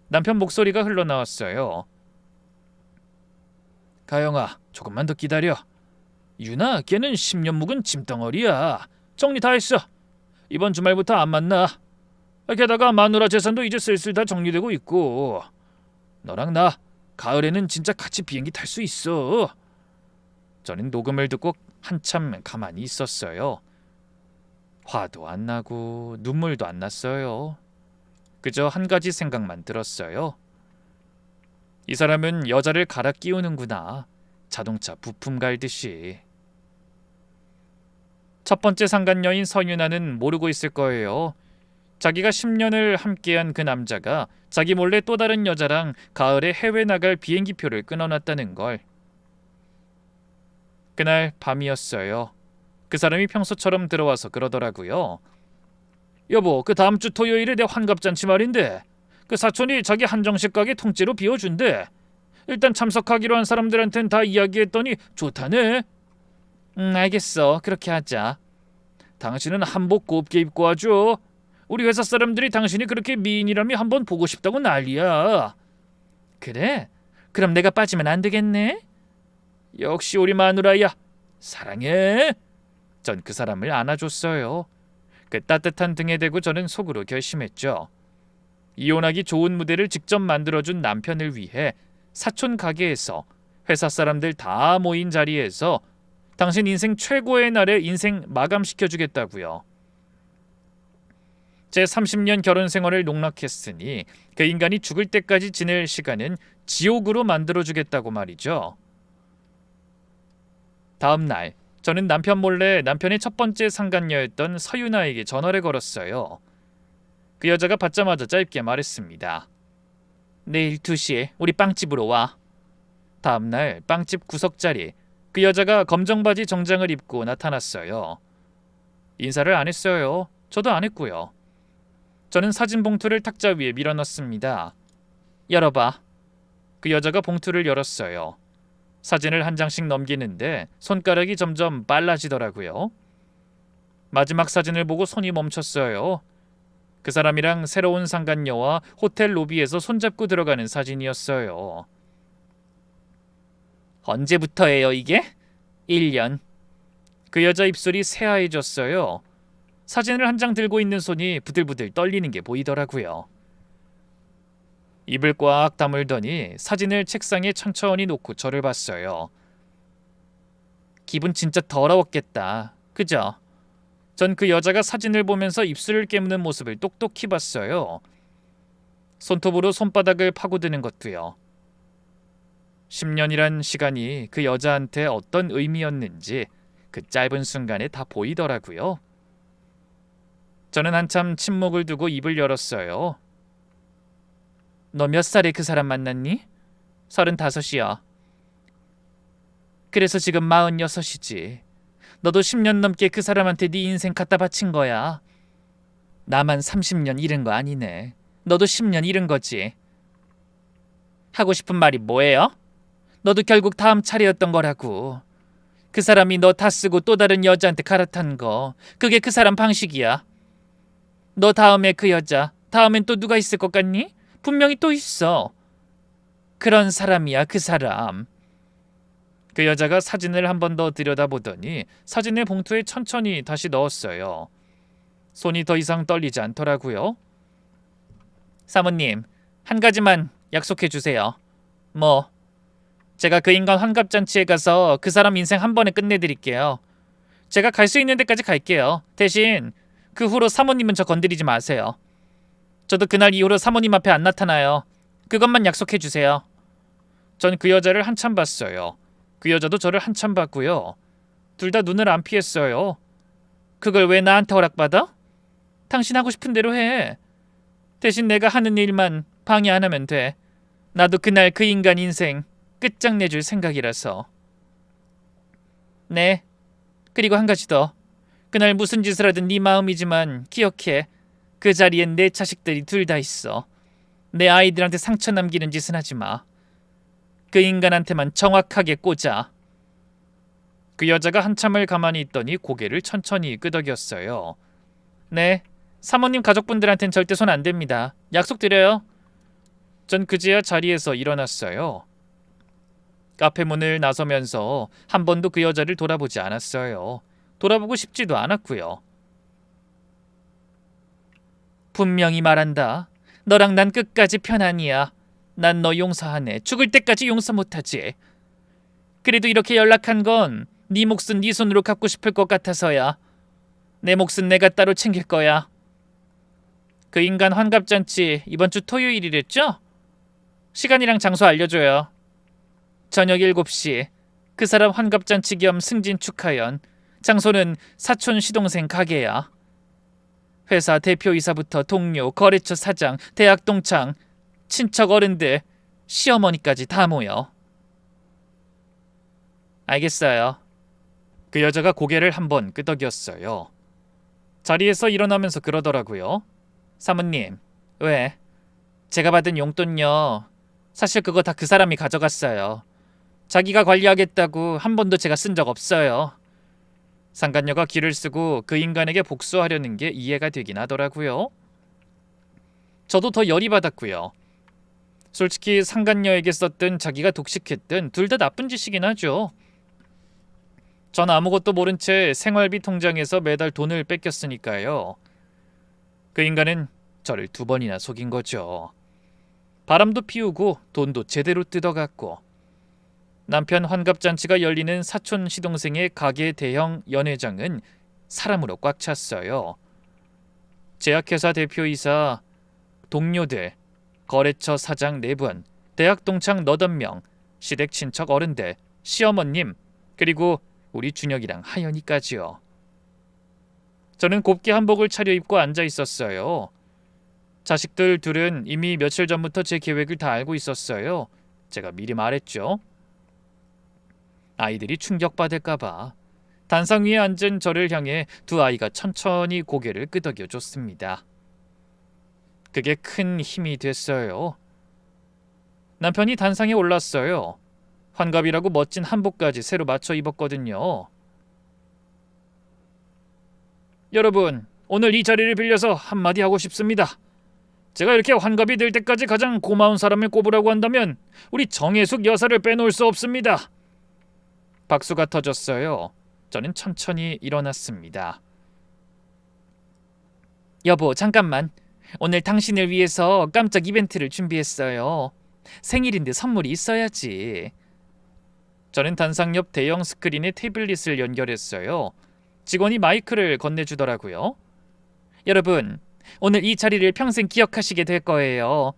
남편 목소리가 흘러나왔어요. 가영아, 조금만 더 기다려. 유나, 걔는 10년 묵은 짐덩어리야. 정리 다 했어. 이번 주말부터 안 만나. 게다가 마누라 재산도 이제 슬슬 다 정리되고 있고. 너랑 나 가을에는 진짜 같이 비행기 탈 수 있어. 저는 녹음을 듣고 한참 가만히 있었어요. 화도 안 나고 눈물도 안 났어요. 그저 한 가지 생각만 들었어요. 이 사람은 여자를 갈아 끼우는구나. 자동차 부품 갈듯이. 첫 번째 상간녀인 서윤아는 모르고 있을 거예요. 자기가 10년을 함께한 그 남자가 자기 몰래 또 다른 여자랑 가을에 해외 나갈 비행기표를 끊어놨다는 걸. 그날 밤이었어요. 그 사람이 평소처럼 들어와서 그러더라고요. 여보, 그 다음 주 토요일에 내 환갑잔치 말인데 그 사촌이 자기 한정식 가게 통째로 비워준대. 일단 참석하기로 한 사람들한텐 다 이야기했더니 좋다네. 알겠어. 그렇게 하자. 당신은 한복 곱게 입고 와줘. 우리 회사 사람들이 당신이 그렇게 미인이라며 한번 보고 싶다고 난리야. 그래? 그럼 내가 빠지면 안 되겠네? 역시 우리 마누라야. 사랑해. 전 그 사람을 안아줬어요. 그 따뜻한 등에 대고 저는 속으로 결심했죠. 이혼하기 좋은 무대를 직접 만들어준 남편을 위해 사촌 가게에서 회사 사람들 다 모인 자리에서 당신 인생 최고의 날에 인생 마감시켜주겠다고요. 제 30년 결혼 생활을 농락했으니 그 인간이 죽을 때까지 지낼 시간은 지옥으로 만들어주겠다고 말이죠. 다음 날 저는 남편 몰래 남편의 첫 번째 상간녀였던 서윤아에게 전화를 걸었어요. 그 여자가 받자마자 짧게 말했습니다. 내일 2시에 우리 빵집으로 와. 다음 날 빵집 구석자리 그 여자가 검정 바지 정장을 입고 나타났어요. 인사를 안 했어요. 저도 안 했고요. 저는 사진 봉투를 탁자 위에 밀어넣습니다. 열어봐. 그 여자가 봉투를 열었어요. 사진을 한 장씩 넘기는데 손가락이 점점 빨라지더라고요. 마지막 사진을 보고 손이 멈췄어요. 그 사람이랑 새로운 상간녀와 호텔 로비에서 손잡고 들어가는 사진이었어요. 언제부터예요 이게? 1년. 그 여자 입술이 새하얘졌어요. 사진을 한 장 들고 있는 손이 부들부들 떨리는 게 보이더라고요. 입을 꽉 다물더니 사진을 책상에 천천히 놓고 저를 봤어요. 기분 진짜 더러웠겠다. 그죠? 전 그 여자가 사진을 보면서 입술을 깨무는 모습을 똑똑히 봤어요. 손톱으로 손바닥을 파고드는 것도요. 10년이란 시간이 그 여자한테 어떤 의미였는지 그 짧은 순간에 다 보이더라고요. 저는 한참 침묵을 두고 입을 열었어요. 너 몇 살에 그 사람 만났니? 35이야. 그래서 지금 46이지. 너도 10년 넘게 그 사람한테 네 인생 갖다 바친 거야. 나만 30년 잃은 거 아니네. 너도 10년 잃은 거지. 하고 싶은 말이 뭐예요? 너도 결국 다음 차례였던 거라고. 그 사람이 너 다 쓰고 또 다른 여자한테 갈아탄 거. 그게 그 사람 방식이야. 너 다음에 그 여자, 다음엔 또 누가 있을 것 같니? 분명히 또 있어. 그런 사람이야, 그 사람. 그 여자가 사진을 한 번 더 들여다보더니 사진을 봉투에 천천히 다시 넣었어요. 손이 더 이상 떨리지 않더라고요. 사모님, 한 가지만 약속해 주세요. 뭐? 제가 그 인간 환갑잔치에 가서 그 사람 인생 한 번에 끝내드릴게요. 제가 갈 수 있는 데까지 갈게요. 대신 그 후로 사모님은 저 건드리지 마세요. 저도 그날 이후로 사모님 앞에 안 나타나요. 그것만 약속해 주세요. 전 그 여자를 한참 봤어요. 그 여자도 저를 한참 봤고요. 둘 다 눈을 안 피했어요. 그걸 왜 나한테 허락받아? 당신 하고 싶은 대로 해. 대신 내가 하는 일만 방해 안 하면 돼. 나도 그날 그 인간 인생 끝장내줄 생각이라서. 네. 그리고 한 가지 더. 그날 무슨 짓을 하든 네 마음이지만 기억해. 그 자리엔 내 자식들이 둘 다 있어. 내 아이들한테 상처 남기는 짓은 하지 마. 그 인간한테만 정확하게 꽂아. 그 여자가 한참을 가만히 있더니 고개를 천천히 끄덕였어요. 네, 사모님 가족분들한텐 절대 손 안 댑니다. 약속드려요. 전 그제야 자리에서 일어났어요. 카페 문을 나서면서 한 번도 그 여자를 돌아보지 않았어요. 돌아보고 싶지도 않았고요. 분명히 말한다. 너랑 난 끝까지 편안이야. 난 너 용서하네. 죽을 때까지 용서 못하지. 그래도 이렇게 연락한 건 네 몫은 네 손으로 갚고 싶을 것 같아서야. 내 몫은 내가 따로 챙길 거야. 그 인간 환갑잔치 이번 주 토요일이랬죠? 시간이랑 장소 알려줘요. 저녁 7시. 그 사람 환갑잔치 겸 승진 축하연. 장소는 사촌 시동생 가게야. 회사 대표이사부터 동료, 거래처 사장, 대학 동창, 친척 어른들, 시어머니까지 다 모여. 알겠어요. 그 여자가 고개를 한번 끄덕였어요. 자리에서 일어나면서 그러더라고요. 사모님, 왜? 제가 받은 용돈요. 사실 그거 다 그 사람이 가져갔어요. 자기가 관리하겠다고 한 번도 제가 쓴 적 없어요. 상간녀가 기를 쓰고 그 인간에게 복수하려는 게 이해가 되긴 하더라고요. 저도 더 열이 받았고요. 솔직히 상간녀에게 썼든 자기가 독식했든 둘 다 나쁜 짓이긴 하죠. 전 아무것도 모른 채 생활비 통장에서 매달 돈을 뺏겼으니까요. 그 인간은 저를 2번이나 속인 거죠. 바람도 피우고 돈도 제대로 뜯어갔고, 남편 환갑잔치가 열리는 사촌 시동생의 가게 대형 연회장은 사람으로 꽉 찼어요. 제약회사 대표이사, 동료들, 거래처 사장 4분, 대학 동창 8명, 시댁 친척 어른들, 시어머님, 그리고 우리 준혁이랑 하연이까지요. 저는 곱게 한복을 차려입고 앉아 있었어요. 자식들 둘은 이미 며칠 전부터 제 계획을 다 알고 있었어요. 제가 미리 말했죠. 아이들이 충격받을까봐 단상 위에 앉은 저를 향해 두 아이가 천천히 고개를 끄덕여줬습니다. 그게 큰 힘이 됐어요. 남편이 단상에 올랐어요. 환갑이라고 멋진 한복까지 새로 맞춰 입었거든요. 여러분, 오늘 이 자리를 빌려서 한마디 하고 싶습니다. 제가 이렇게 환갑이 될 때까지 가장 고마운 사람을 꼽으라고 한다면 우리 정혜숙 여사를 빼놓을 수 없습니다. 박수가 터졌어요. 저는 천천히 일어났습니다. 여보, 잠깐만. 오늘 당신을 위해서 깜짝 이벤트를 준비했어요. 생일인데 선물이 있어야지. 저는 단상 옆 대형 스크린에 태블릿을 연결했어요. 직원이 마이크를 건네주더라고요. 여러분, 오늘 이 자리를 평생 기억하시게 될 거예요.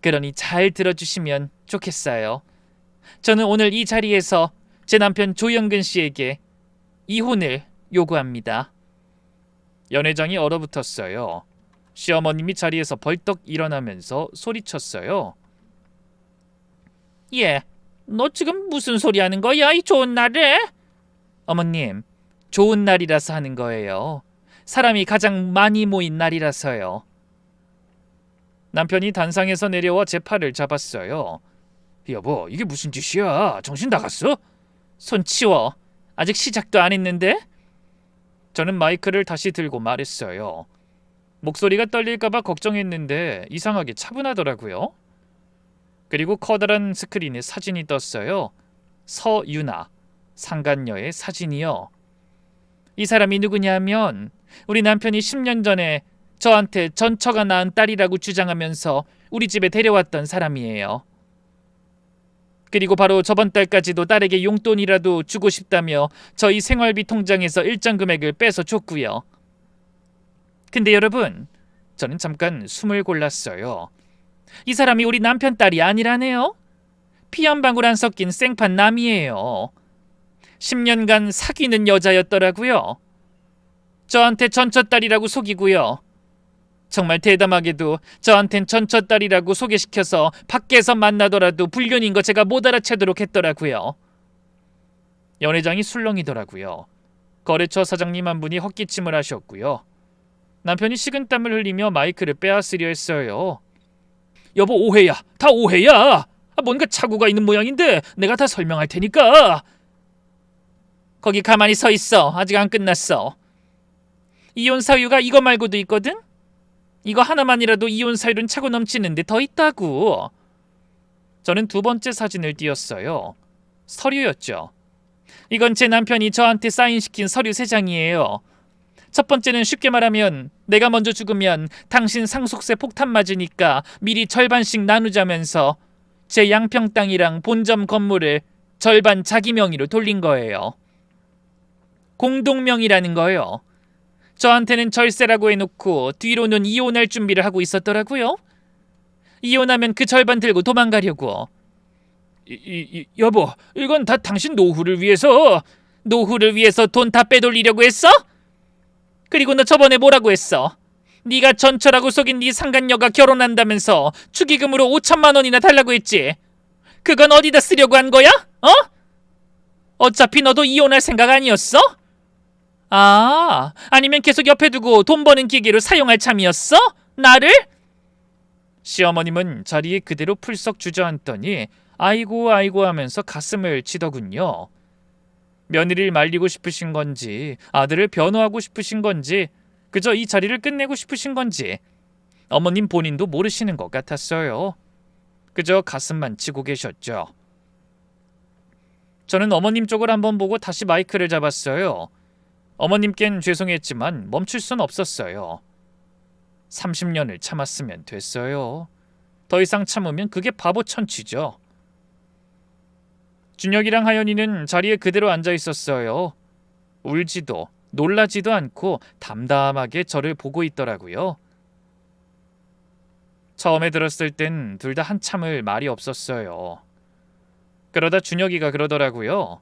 그러니 잘 들어주시면 좋겠어요. 저는 오늘 이 자리에서 제 남편 조영근 씨에게 이혼을 요구합니다. 연회장이 얼어붙었어요. 시어머님이 자리에서 벌떡 일어나면서 소리쳤어요. 예, 너 지금 무슨 소리 하는 거야? 이 좋은 날에? 어머님, 좋은 날이라서 하는 거예요. 사람이 가장 많이 모인 날이라서요. 남편이 단상에서 내려와 제 팔을 잡았어요. 여보, 이게 무슨 짓이야? 정신 나갔어? 손 치워. 아직 시작도 안 했는데? 저는 마이크를 다시 들고 말했어요. 목소리가 떨릴까봐 걱정했는데 이상하게 차분하더라고요. 그리고 커다란 스크린에 사진이 떴어요. 서유나, 상간녀의 사진이요. 이 사람이 누구냐면 우리 남편이 10년 전에 저한테 전처가 낳은 딸이라고 주장하면서 우리 집에 데려왔던 사람이에요. 그리고 바로 저번 달까지도 딸에게 용돈이라도 주고 싶다며 저희 생활비 통장에서 일정 금액을 빼서 줬고요. 근데 여러분, 저는 잠깐 숨을 골랐어요. 이 사람이 우리 남편 딸이 아니라네요. 피 한 방울 안 섞인 생판 남이에요. 10년간 사귀는 여자였더라고요. 저한테 전처딸이라고 속이고요. 정말 대담하게도 저한텐 전처딸이라고 소개시켜서 밖에서 만나더라도 불륜인 거 제가 못 알아채도록 했더라고요. 연회장이 술렁이더라고요. 거래처 사장님 한 분이 헛기침을 하셨고요. 남편이 식은땀을 흘리며 마이크를 빼앗으려 했어요. 여보, 오해야. 다 오해야. 뭔가 착오가 있는 모양인데 내가 다 설명할 테니까. 거기 가만히 서 있어. 아직 안 끝났어. 이혼 사유가 이거 말고도 있거든? 이거 하나만이라도 이혼 사유는 차고 넘치는데 더 있다고. 저는 두 번째 사진을 띄웠어요. 서류였죠. 이건 제 남편이 저한테 사인시킨 서류 3장이에요. 첫 번째는 쉽게 말하면 내가 먼저 죽으면 당신 상속세 폭탄 맞으니까 미리 절반씩 나누자면서 제 양평 땅이랑 본점 건물을 절반 자기 명의로 돌린 거예요. 공동명의라는 거요. 저한테는 절세라고 해놓고 뒤로는 이혼할 준비를 하고 있었더라고요. 이혼하면 그 절반 들고 도망가려고. 여보, 이건 다 당신 노후를 위해서. 노후를 위해서 돈 다 빼돌리려고 했어? 그리고 너 저번에 뭐라고 했어? 네가 전처라고 속인 네 상간녀가 결혼한다면서 축의금으로 5천만 원이나 달라고 했지. 그건 어디다 쓰려고 한 거야? 어? 어차피 너도 이혼할 생각 아니었어? 아, 아니면 계속 옆에 두고 돈 버는 기계로 사용할 참이었어? 나를? 시어머님은 자리에 그대로 풀썩 주저앉더니 아이고 아이고 하면서 가슴을 치더군요. 며느리를 말리고 싶으신 건지 아들을 변호하고 싶으신 건지 그저 이 자리를 끝내고 싶으신 건지 어머님 본인도 모르시는 것 같았어요. 그저 가슴만 치고 계셨죠. 저는 어머님 쪽을 한번 보고 다시 마이크를 잡았어요. 어머님께는 죄송했지만 멈출 순 없었어요. 30년을 참았으면 됐어요. 더 이상 참으면 그게 바보 천치죠. 준혁이랑 하연이는 자리에 그대로 앉아 있었어요. 울지도 놀라지도 않고 담담하게 저를 보고 있더라고요. 처음에 들었을 땐 둘 다 한참을 말이 없었어요. 그러다 준혁이가 그러더라고요.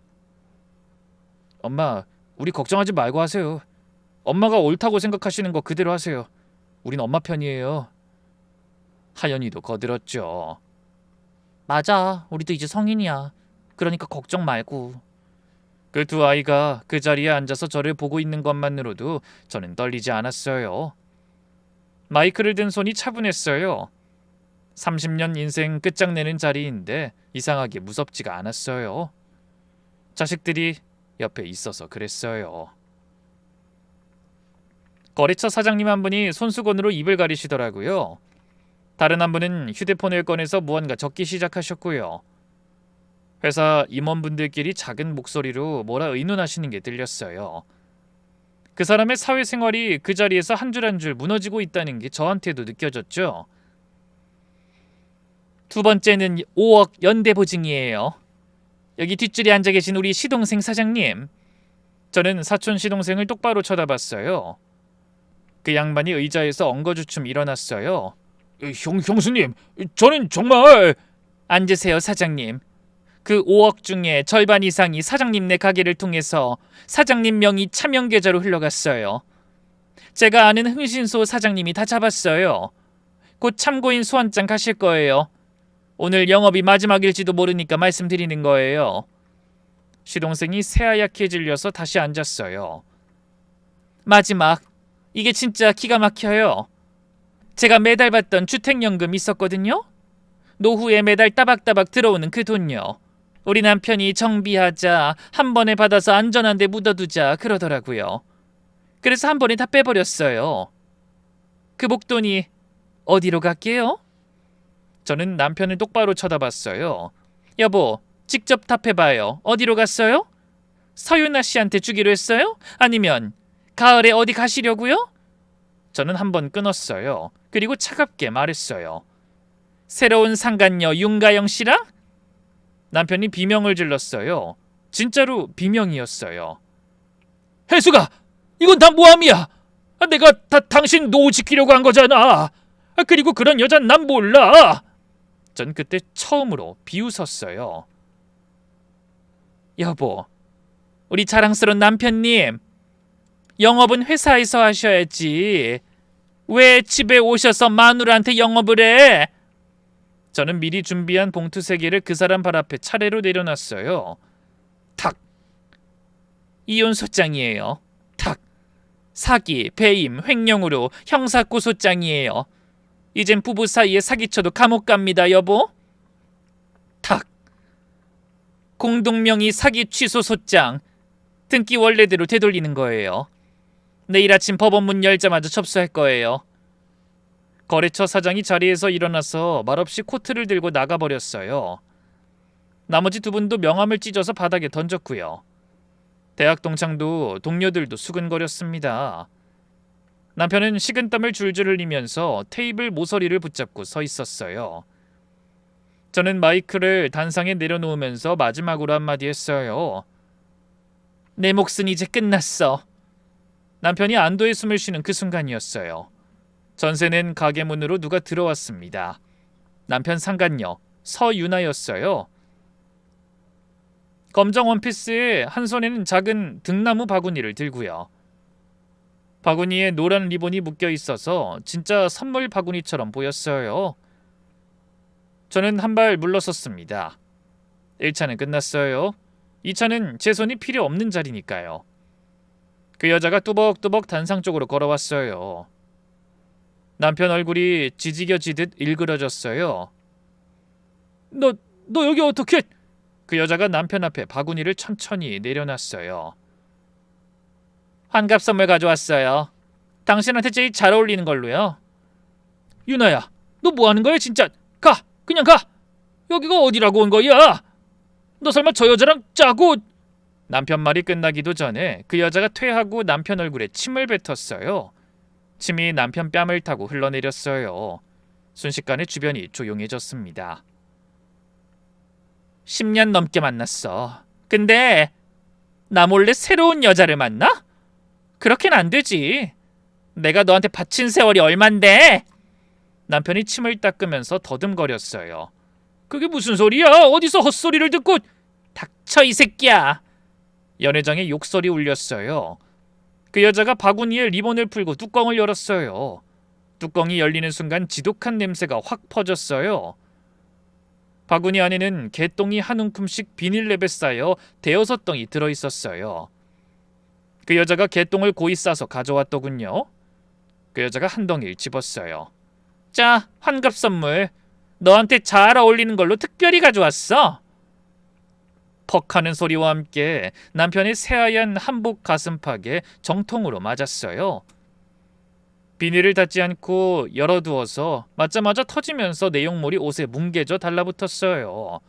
엄마, 우리 걱정하지 말고 하세요. 엄마가 옳다고 생각하시는 거 그대로 하세요. 우린 엄마 편이에요. 하연이도 거들었죠. 맞아, 우리도 이제 성인이야. 그러니까 걱정 말고. 그 두 아이가 그 자리에 앉아서 저를 보고 있는 것만으로도 저는 떨리지 않았어요. 마이크를 든 손이 차분했어요. 30년 인생 끝장내는 자리인데 이상하게 무섭지가 않았어요. 자식들이 옆에 있어서 그랬어요. 거래처 사장님 한 분이 손수건으로 입을 가리시더라고요. 다른 한 분은 휴대폰을 꺼내서 무언가 적기 시작하셨고요. 회사 임원분들끼리 작은 목소리로 뭐라 의논하시는 게 들렸어요. 그 사람의 사회생활이 그 자리에서 한 줄 한 줄 무너지고 있다는 게 저한테도 느껴졌죠. 두 번째는 5억 연대보증이에요. 여기 뒷줄에 앉아 계신 우리 시동생 사장님. 저는 사촌 시동생을 똑바로 쳐다봤어요. 그 양반이 의자에서 엉거주춤 일어났어요. 형수님, 저는 정말... 앉으세요, 사장님. 그 5억 중에 절반 이상이 사장님네 가게를 통해서 사장님 명의 차명 계좌로 흘러갔어요. 제가 아는 흥신소 사장님이 다 잡았어요. 곧 참고인 소환장 가실 거예요. 오늘 영업이 마지막일지도 모르니까 말씀드리는 거예요. 시동생이 새하얗게 질려서 다시 앉았어요. 마지막, 이게 진짜 기가 막혀요. 제가 매달 받던 주택연금 있었거든요. 노후에 매달 따박따박 들어오는 그 돈요. 우리 남편이 정비하자, 한 번에 받아서 안전한 데 묻어두자 그러더라고요. 그래서 한 번에 다 빼버렸어요. 그 목돈이 어디로 갈게요? 저는 남편을 똑바로 쳐다봤어요. 여보, 직접 답해봐요. 어디로 갔어요? 서윤아 씨한테 주기로 했어요? 아니면 가을에 어디 가시려고요? 저는 한번 끊었어요. 그리고 차갑게 말했어요. 새로운 상간녀 윤가영 씨랑? 남편이 비명을 질렀어요. 진짜로 비명이었어요. 혜수가, 이건 다 모함이야. 내가 다 당신 노후 지키려고 한 거잖아. 그리고 그런 여잔 난 몰라. 전 그때 처음으로 비웃었어요. 여보, 우리 자랑스러운 남편님, 영업은 회사에서 하셔야지. 왜 집에 오셔서 마누라한테 영업을 해? 저는 미리 준비한 봉투 3개를 그 사람 발 앞에 차례로 내려놨어요. 탁! 이혼소장이에요. 탁! 사기, 배임, 횡령으로 형사고소장이에요. 이젠 부부 사이에 사기쳐도 감옥 갑니다, 여보. 탁! 공동명의 사기 취소 소장. 등기 원래대로 되돌리는 거예요. 내일 아침 법원 문 열자마자 접수할 거예요. 거래처 사장이 자리에서 일어나서 말없이 코트를 들고 나가버렸어요. 나머지 2분도 명함을 찢어서 바닥에 던졌고요. 대학 동창도 동료들도 수근거렸습니다. 남편은 식은땀을 줄줄 흘리면서 테이블 모서리를 붙잡고 서 있었어요. 저는 마이크를 단상에 내려놓으면서 마지막으로 한마디 했어요. 내 몫은 이제 끝났어. 남편이 안도의 숨을 쉬는 그 순간이었어요. 전세 낸 가게 문으로 누가 들어왔습니다. 남편 상간녀 서윤아였어요. 검정 원피스에 한 손에는 작은 등나무 바구니를 들고요. 바구니에 노란 리본이 묶여 있어서 진짜 선물 바구니처럼 보였어요. 저는 한 발 물러섰습니다. 1차는 끝났어요. 2차는 제 손이 필요 없는 자리니까요. 그 여자가 뚜벅뚜벅 단상 쪽으로 걸어왔어요. 남편 얼굴이 지지겨지듯 일그러졌어요. 너 여기 어떻게? 그 여자가 남편 앞에 바구니를 천천히 내려놨어요. 환갑 선물 가져왔어요. 당신한테 제일 잘 어울리는 걸로요. 유나야, 너 뭐 하는 거야 진짜? 가! 그냥 가! 여기가 어디라고 온 거야? 너 설마 저 여자랑 짜고... 남편 말이 끝나기도 전에 그 여자가 퇴하고 남편 얼굴에 침을 뱉었어요. 침이 남편 뺨을 타고 흘러내렸어요. 순식간에 주변이 조용해졌습니다. 10년 넘게 만났어. 근데 나 몰래 새로운 여자를 만나? 그렇게는 안 되지. 내가 너한테 바친 세월이 얼만데? 남편이 침을 닦으면서 더듬거렸어요. 그게 무슨 소리야? 어디서 헛소리를 듣고... 닥쳐 이 새끼야. 연회장에 욕설이 울렸어요. 그 여자가 바구니에 리본을 풀고 뚜껑을 열었어요. 뚜껑이 열리는 순간 지독한 냄새가 확 퍼졌어요. 바구니 안에는 개똥이 한 움큼씩 비닐랩에 쌓여 대여섯 덩이 들어있었어요. 그 여자가 개똥을 고이 싸서 가져왔더군요. 그 여자가 한 덩이를 집었어요. 자, 환갑 선물. 너한테 잘 어울리는 걸로 특별히 가져왔어. 퍽 하는 소리와 함께 남편의 새하얀 한복 가슴팍에 정통으로 맞았어요. 비닐을 닫지 않고 열어두어서 맞자마자 터지면서 내용물이 옷에 뭉개져 달라붙었어요.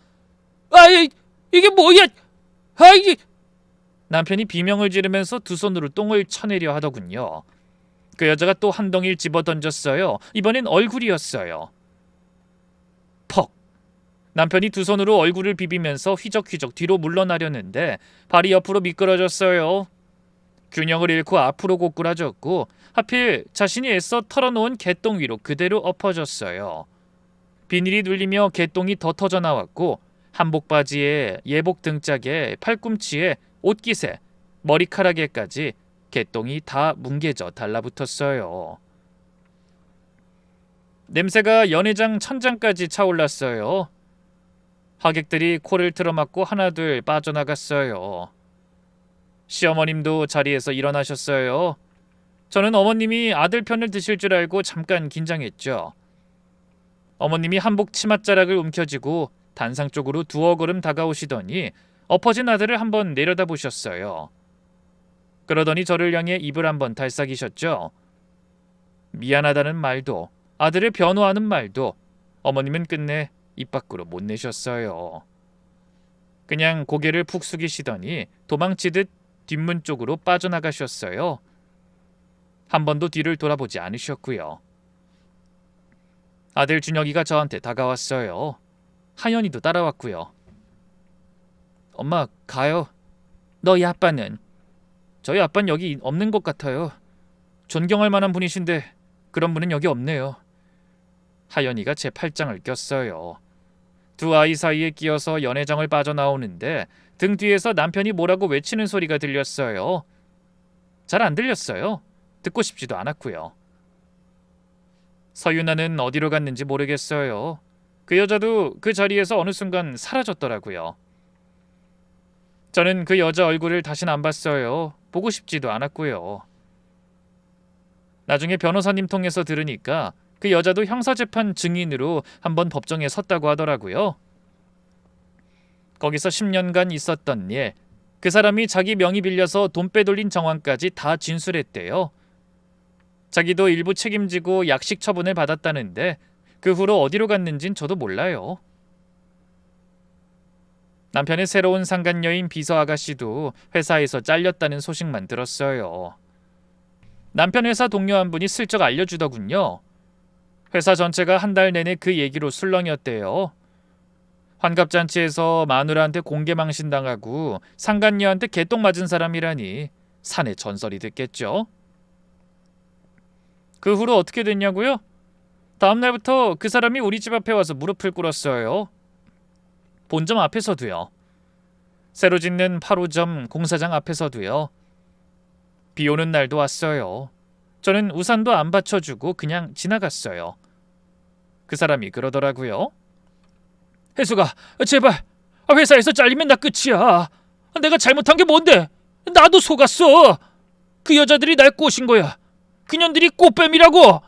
아이, 이게 뭐야? 아 이게 남편이 비명을 지르면서 두 손으로 똥을 쳐내려 하더군요. 그 여자가 또 한 덩이를 집어 던졌어요. 이번엔 얼굴이었어요. 퍽! 남편이 두 손으로 얼굴을 비비면서 휘적휘적 뒤로 물러나려는데 발이 옆으로 미끄러졌어요. 균형을 잃고 앞으로 고꾸라졌고 하필 자신이 애써 털어놓은 개똥 위로 그대로 엎어졌어요. 비닐이 눌리며 개똥이 더 터져 나왔고 한복 바지에 예복 등짝에 팔꿈치에 옷깃에 머리카락에까지 개똥이 다 뭉개져 달라붙었어요. 냄새가 연회장 천장까지 차올랐어요. 하객들이 코를 틀어막고 하나둘 빠져나갔어요. 시어머님도 자리에서 일어나셨어요. 저는 어머님이 아들 편을 드실 줄 알고 잠깐 긴장했죠. 어머님이 한복 치맛자락을 움켜쥐고 단상 쪽으로 두어 걸음 다가오시더니 엎어진 아들을 한번 내려다보셨어요. 그러더니 저를 향해 입을 한번 달싹이셨죠. 미안하다는 말도 아들을 변호하는 말도 어머님은 끝내 입 밖으로 못 내셨어요. 그냥 고개를 푹 숙이시더니 도망치듯 뒷문 쪽으로 빠져나가셨어요. 한 번도 뒤를 돌아보지 않으셨고요. 아들 준혁이가 저한테 다가왔어요. 하연이도 따라왔고요. 엄마 가요. 너희 아빠는? 저희 아빠는 여기 없는 것 같아요. 존경할 만한 분이신데 그런 분은 여기 없네요. 하연이가 제 팔짱을 꼈어요. 두 아이 사이에 끼어서 연회장을 빠져나오는데 등 뒤에서 남편이 뭐라고 외치는 소리가 들렸어요. 잘 안 들렸어요. 듣고 싶지도 않았고요. 서윤아는 어디로 갔는지 모르겠어요. 그 여자도 그 자리에서 어느 순간 사라졌더라고요. 저는 그 여자 얼굴을 다신 안 봤어요. 보고 싶지도 않았고요. 나중에 변호사님 통해서 들으니까 그 여자도 형사재판 증인으로 한번 법정에 섰다고 하더라고요. 거기서 10년간 있었던 일, 그 사람이 자기 명의 빌려서 돈 빼돌린 정황까지 다 진술했대요. 자기도 일부 책임지고 약식 처분을 받았다는데 그 후로 어디로 갔는진 저도 몰라요. 남편의 새로운 상간녀인 비서 아가씨도 회사에서 잘렸다는 소식만 들었어요. 남편 회사 동료 한 분이 슬쩍 알려주더군요. 회사 전체가 한 달 내내 그 얘기로 술렁이었대요. 환갑잔치에서 마누라한테 공개망신당하고 상간녀한테 개똥 맞은 사람이라니 사내 전설이 됐겠죠. 그 후로 어떻게 됐냐고요? 다음 날부터 그 사람이 우리 집 앞에 와서 무릎을 꿇었어요. 본점 앞에서도요. 새로 짓는 8호점 공사장 앞에서도요. 비 오는 날도 왔어요. 저는 우산도 안 받쳐주고 그냥 지나갔어요. 그 사람이 그러더라고요. 혜수가 제발 회사에서 잘리면 나 끝이야. 내가 잘못한 게 뭔데? 나도 속았어. 그 여자들이 날 꼬신 거야. 그년들이 꽃뱀이라고.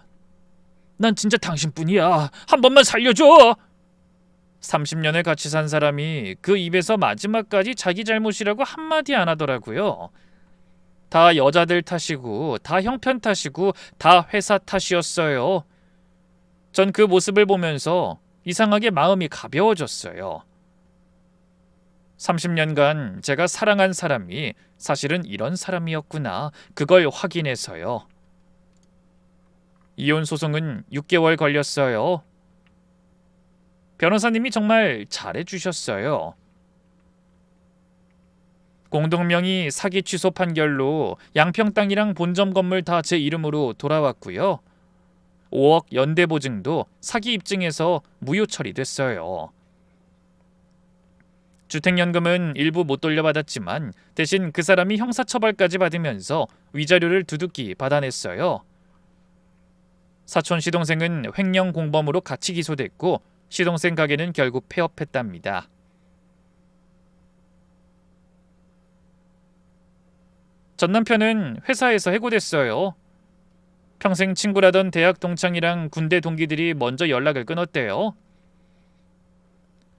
난 진짜 당신뿐이야. 한 번만 살려줘. 30년을 같이 산 사람이 그 입에서 마지막까지 자기 잘못이라고 한마디 안 하더라고요. 다 여자들 탓이고 다 형편 탓이고 다 회사 탓이었어요. 전 그 모습을 보면서 이상하게 마음이 가벼워졌어요. 30년간 제가 사랑한 사람이 사실은 이런 사람이었구나. 그걸 확인해서요. 이혼 소송은 6개월 걸렸어요. 변호사님이 정말 잘해주셨어요. 공동명의 사기 취소 판결로 양평 땅이랑 본점 건물 다 제 이름으로 돌아왔고요. 5억 연대보증도 사기 입증해서 무효 처리됐어요. 주택연금은 일부 못 돌려받았지만 대신 그 사람이 형사처벌까지 받으면서 위자료를 두둑히 받아냈어요. 사촌 시동생은 횡령 공범으로 같이 기소됐고 시동생 가게는 결국 폐업했답니다. 전 남편은 회사에서 해고됐어요. 평생 친구라던 대학 동창이랑 군대 동기들이 먼저 연락을 끊었대요.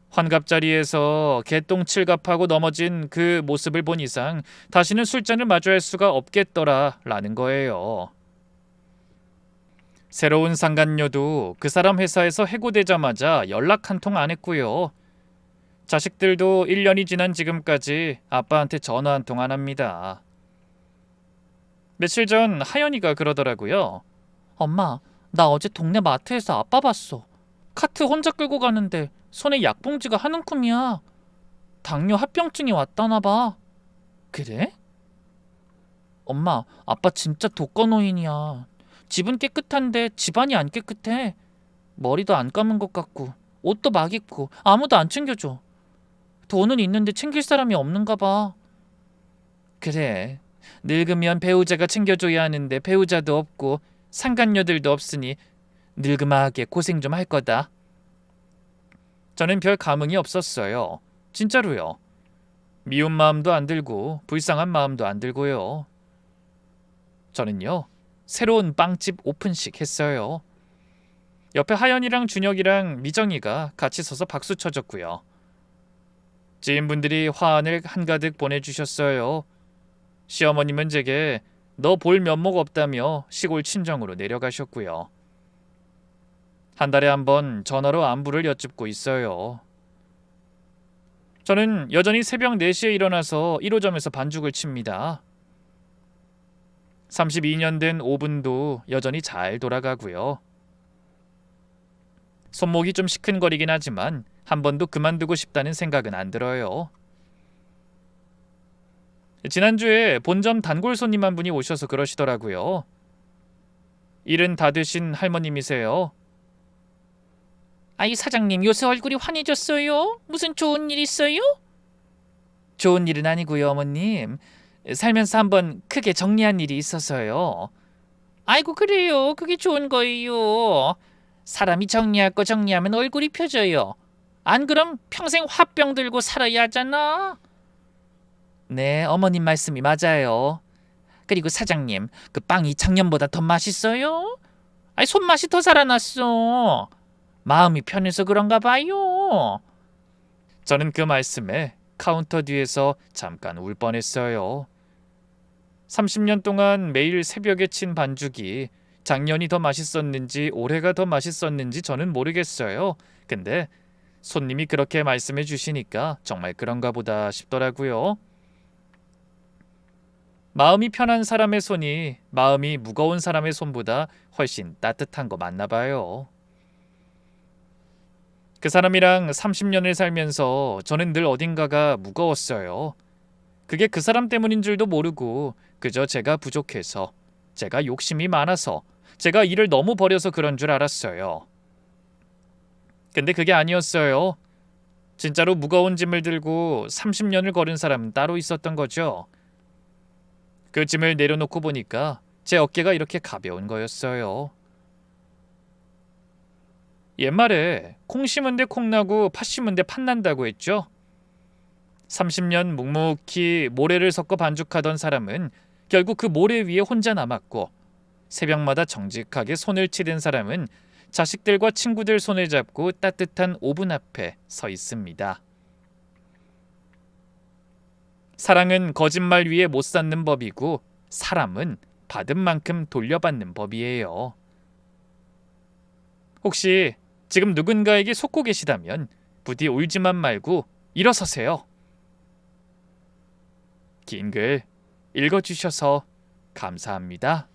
환갑자리에서 개똥 칠갑하고 넘어진 그 모습을 본 이상 다시는 술잔을 마주할 수가 없겠더라라는 거예요. 새로운 상간녀도 그 사람 회사에서 해고되자마자 연락 한 통 안 했고요. 자식들도 1년이 지난 지금까지 아빠한테 전화 한 통 안 합니다. 며칠 전 하연이가 그러더라고요. 엄마, 나 어제 동네 마트에서 아빠 봤어. 카트 혼자 끌고 가는데 손에 약봉지가 한 움큼이야. 당뇨 합병증이 왔다나 봐. 그래? 엄마, 아빠 진짜 독거노인이야. 집은 깨끗한데 집안이 안 깨끗해. 머리도 안 감은 것 같고 옷도 막 입고 아무도 안 챙겨줘. 돈은 있는데 챙길 사람이 없는가 봐. 그래, 늙으면 배우자가 챙겨줘야 하는데 배우자도 없고 상간녀들도 없으니 늙음하게 고생 좀 할 거다. 저는 별 감흥이 없었어요. 진짜로요. 미운 마음도 안 들고 불쌍한 마음도 안 들고요. 저는요, 새로운 빵집 오픈식 했어요. 옆에 하연이랑 준혁이랑 미정이가 같이 서서 박수 쳐줬고요. 지인분들이 화환을 한가득 보내주셨어요. 시어머님은 제게 너 볼 면목 없다며 시골 친정으로 내려가셨고요. 한 달에 한 번 전화로 안부를 여쭙고 있어요. 저는 여전히 새벽 4시에 일어나서 1호점에서 반죽을 칩니다. 32년 된 오븐도 여전히 잘 돌아가고요. 손목이 좀 시큰거리긴 하지만 한 번도 그만두고 싶다는 생각은 안 들어요. 지난주에 본점 단골 손님 한 분이 오셔서 그러시더라고요. 일은 다 되신 할머님이세요. 아이 사장님, 요새 얼굴이 환해졌어요? 무슨 좋은 일 있어요? 좋은 일은 아니고요, 어머님. 살면서 한번 크게 정리한 일이 있어서요. 아이고 그래요. 그게 좋은 거예요. 사람이 정리할 거 정리하면 얼굴이 펴져요. 안 그럼 평생 화병 들고 살아야 하잖아. 네, 어머님 말씀이 맞아요. 그리고 사장님, 그 빵이 작년보다 더 맛있어요? 아이 손맛이 더 살아났어. 마음이 편해서 그런가 봐요. 저는 그 말씀에 카운터 뒤에서 잠깐 울 뻔했어요. 30년 동안 매일 새벽에 친 반죽이 작년이 더 맛있었는지 올해가 더 맛있었는지 저는 모르겠어요. 근데 손님이 그렇게 말씀해 주시니까 정말 그런가 보다 싶더라고요. 마음이 편한 사람의 손이 마음이 무거운 사람의 손보다 훨씬 따뜻한 거 맞나 봐요. 그 사람이랑 30년을 살면서 저는 늘 어딘가가 무거웠어요. 그게 그 사람 때문인 줄도 모르고 그저 제가 부족해서, 제가 욕심이 많아서, 제가 일을 너무 버려서 그런 줄 알았어요. 근데 그게 아니었어요. 진짜로 무거운 짐을 들고 30년을 걸은 사람은 따로 있었던 거죠. 그 짐을 내려놓고 보니까 제 어깨가 이렇게 가벼운 거였어요. 옛말에 콩 심은데 콩 나고 팥 심은데 팥 난다고 했죠. 30년 묵묵히 모래를 섞어 반죽하던 사람은 결국 그 모래 위에 혼자 남았고, 새벽마다 정직하게 손을 치댄 사람은 자식들과 친구들 손을 잡고 따뜻한 오븐 앞에 서 있습니다. 사랑은 거짓말 위에 못 쌓는 법이고, 사람은 받은 만큼 돌려받는 법이에요. 혹시 지금 누군가에게 속고 계시다면 부디 울지만 말고 일어서세요. 긴 글 읽어주셔서 감사합니다.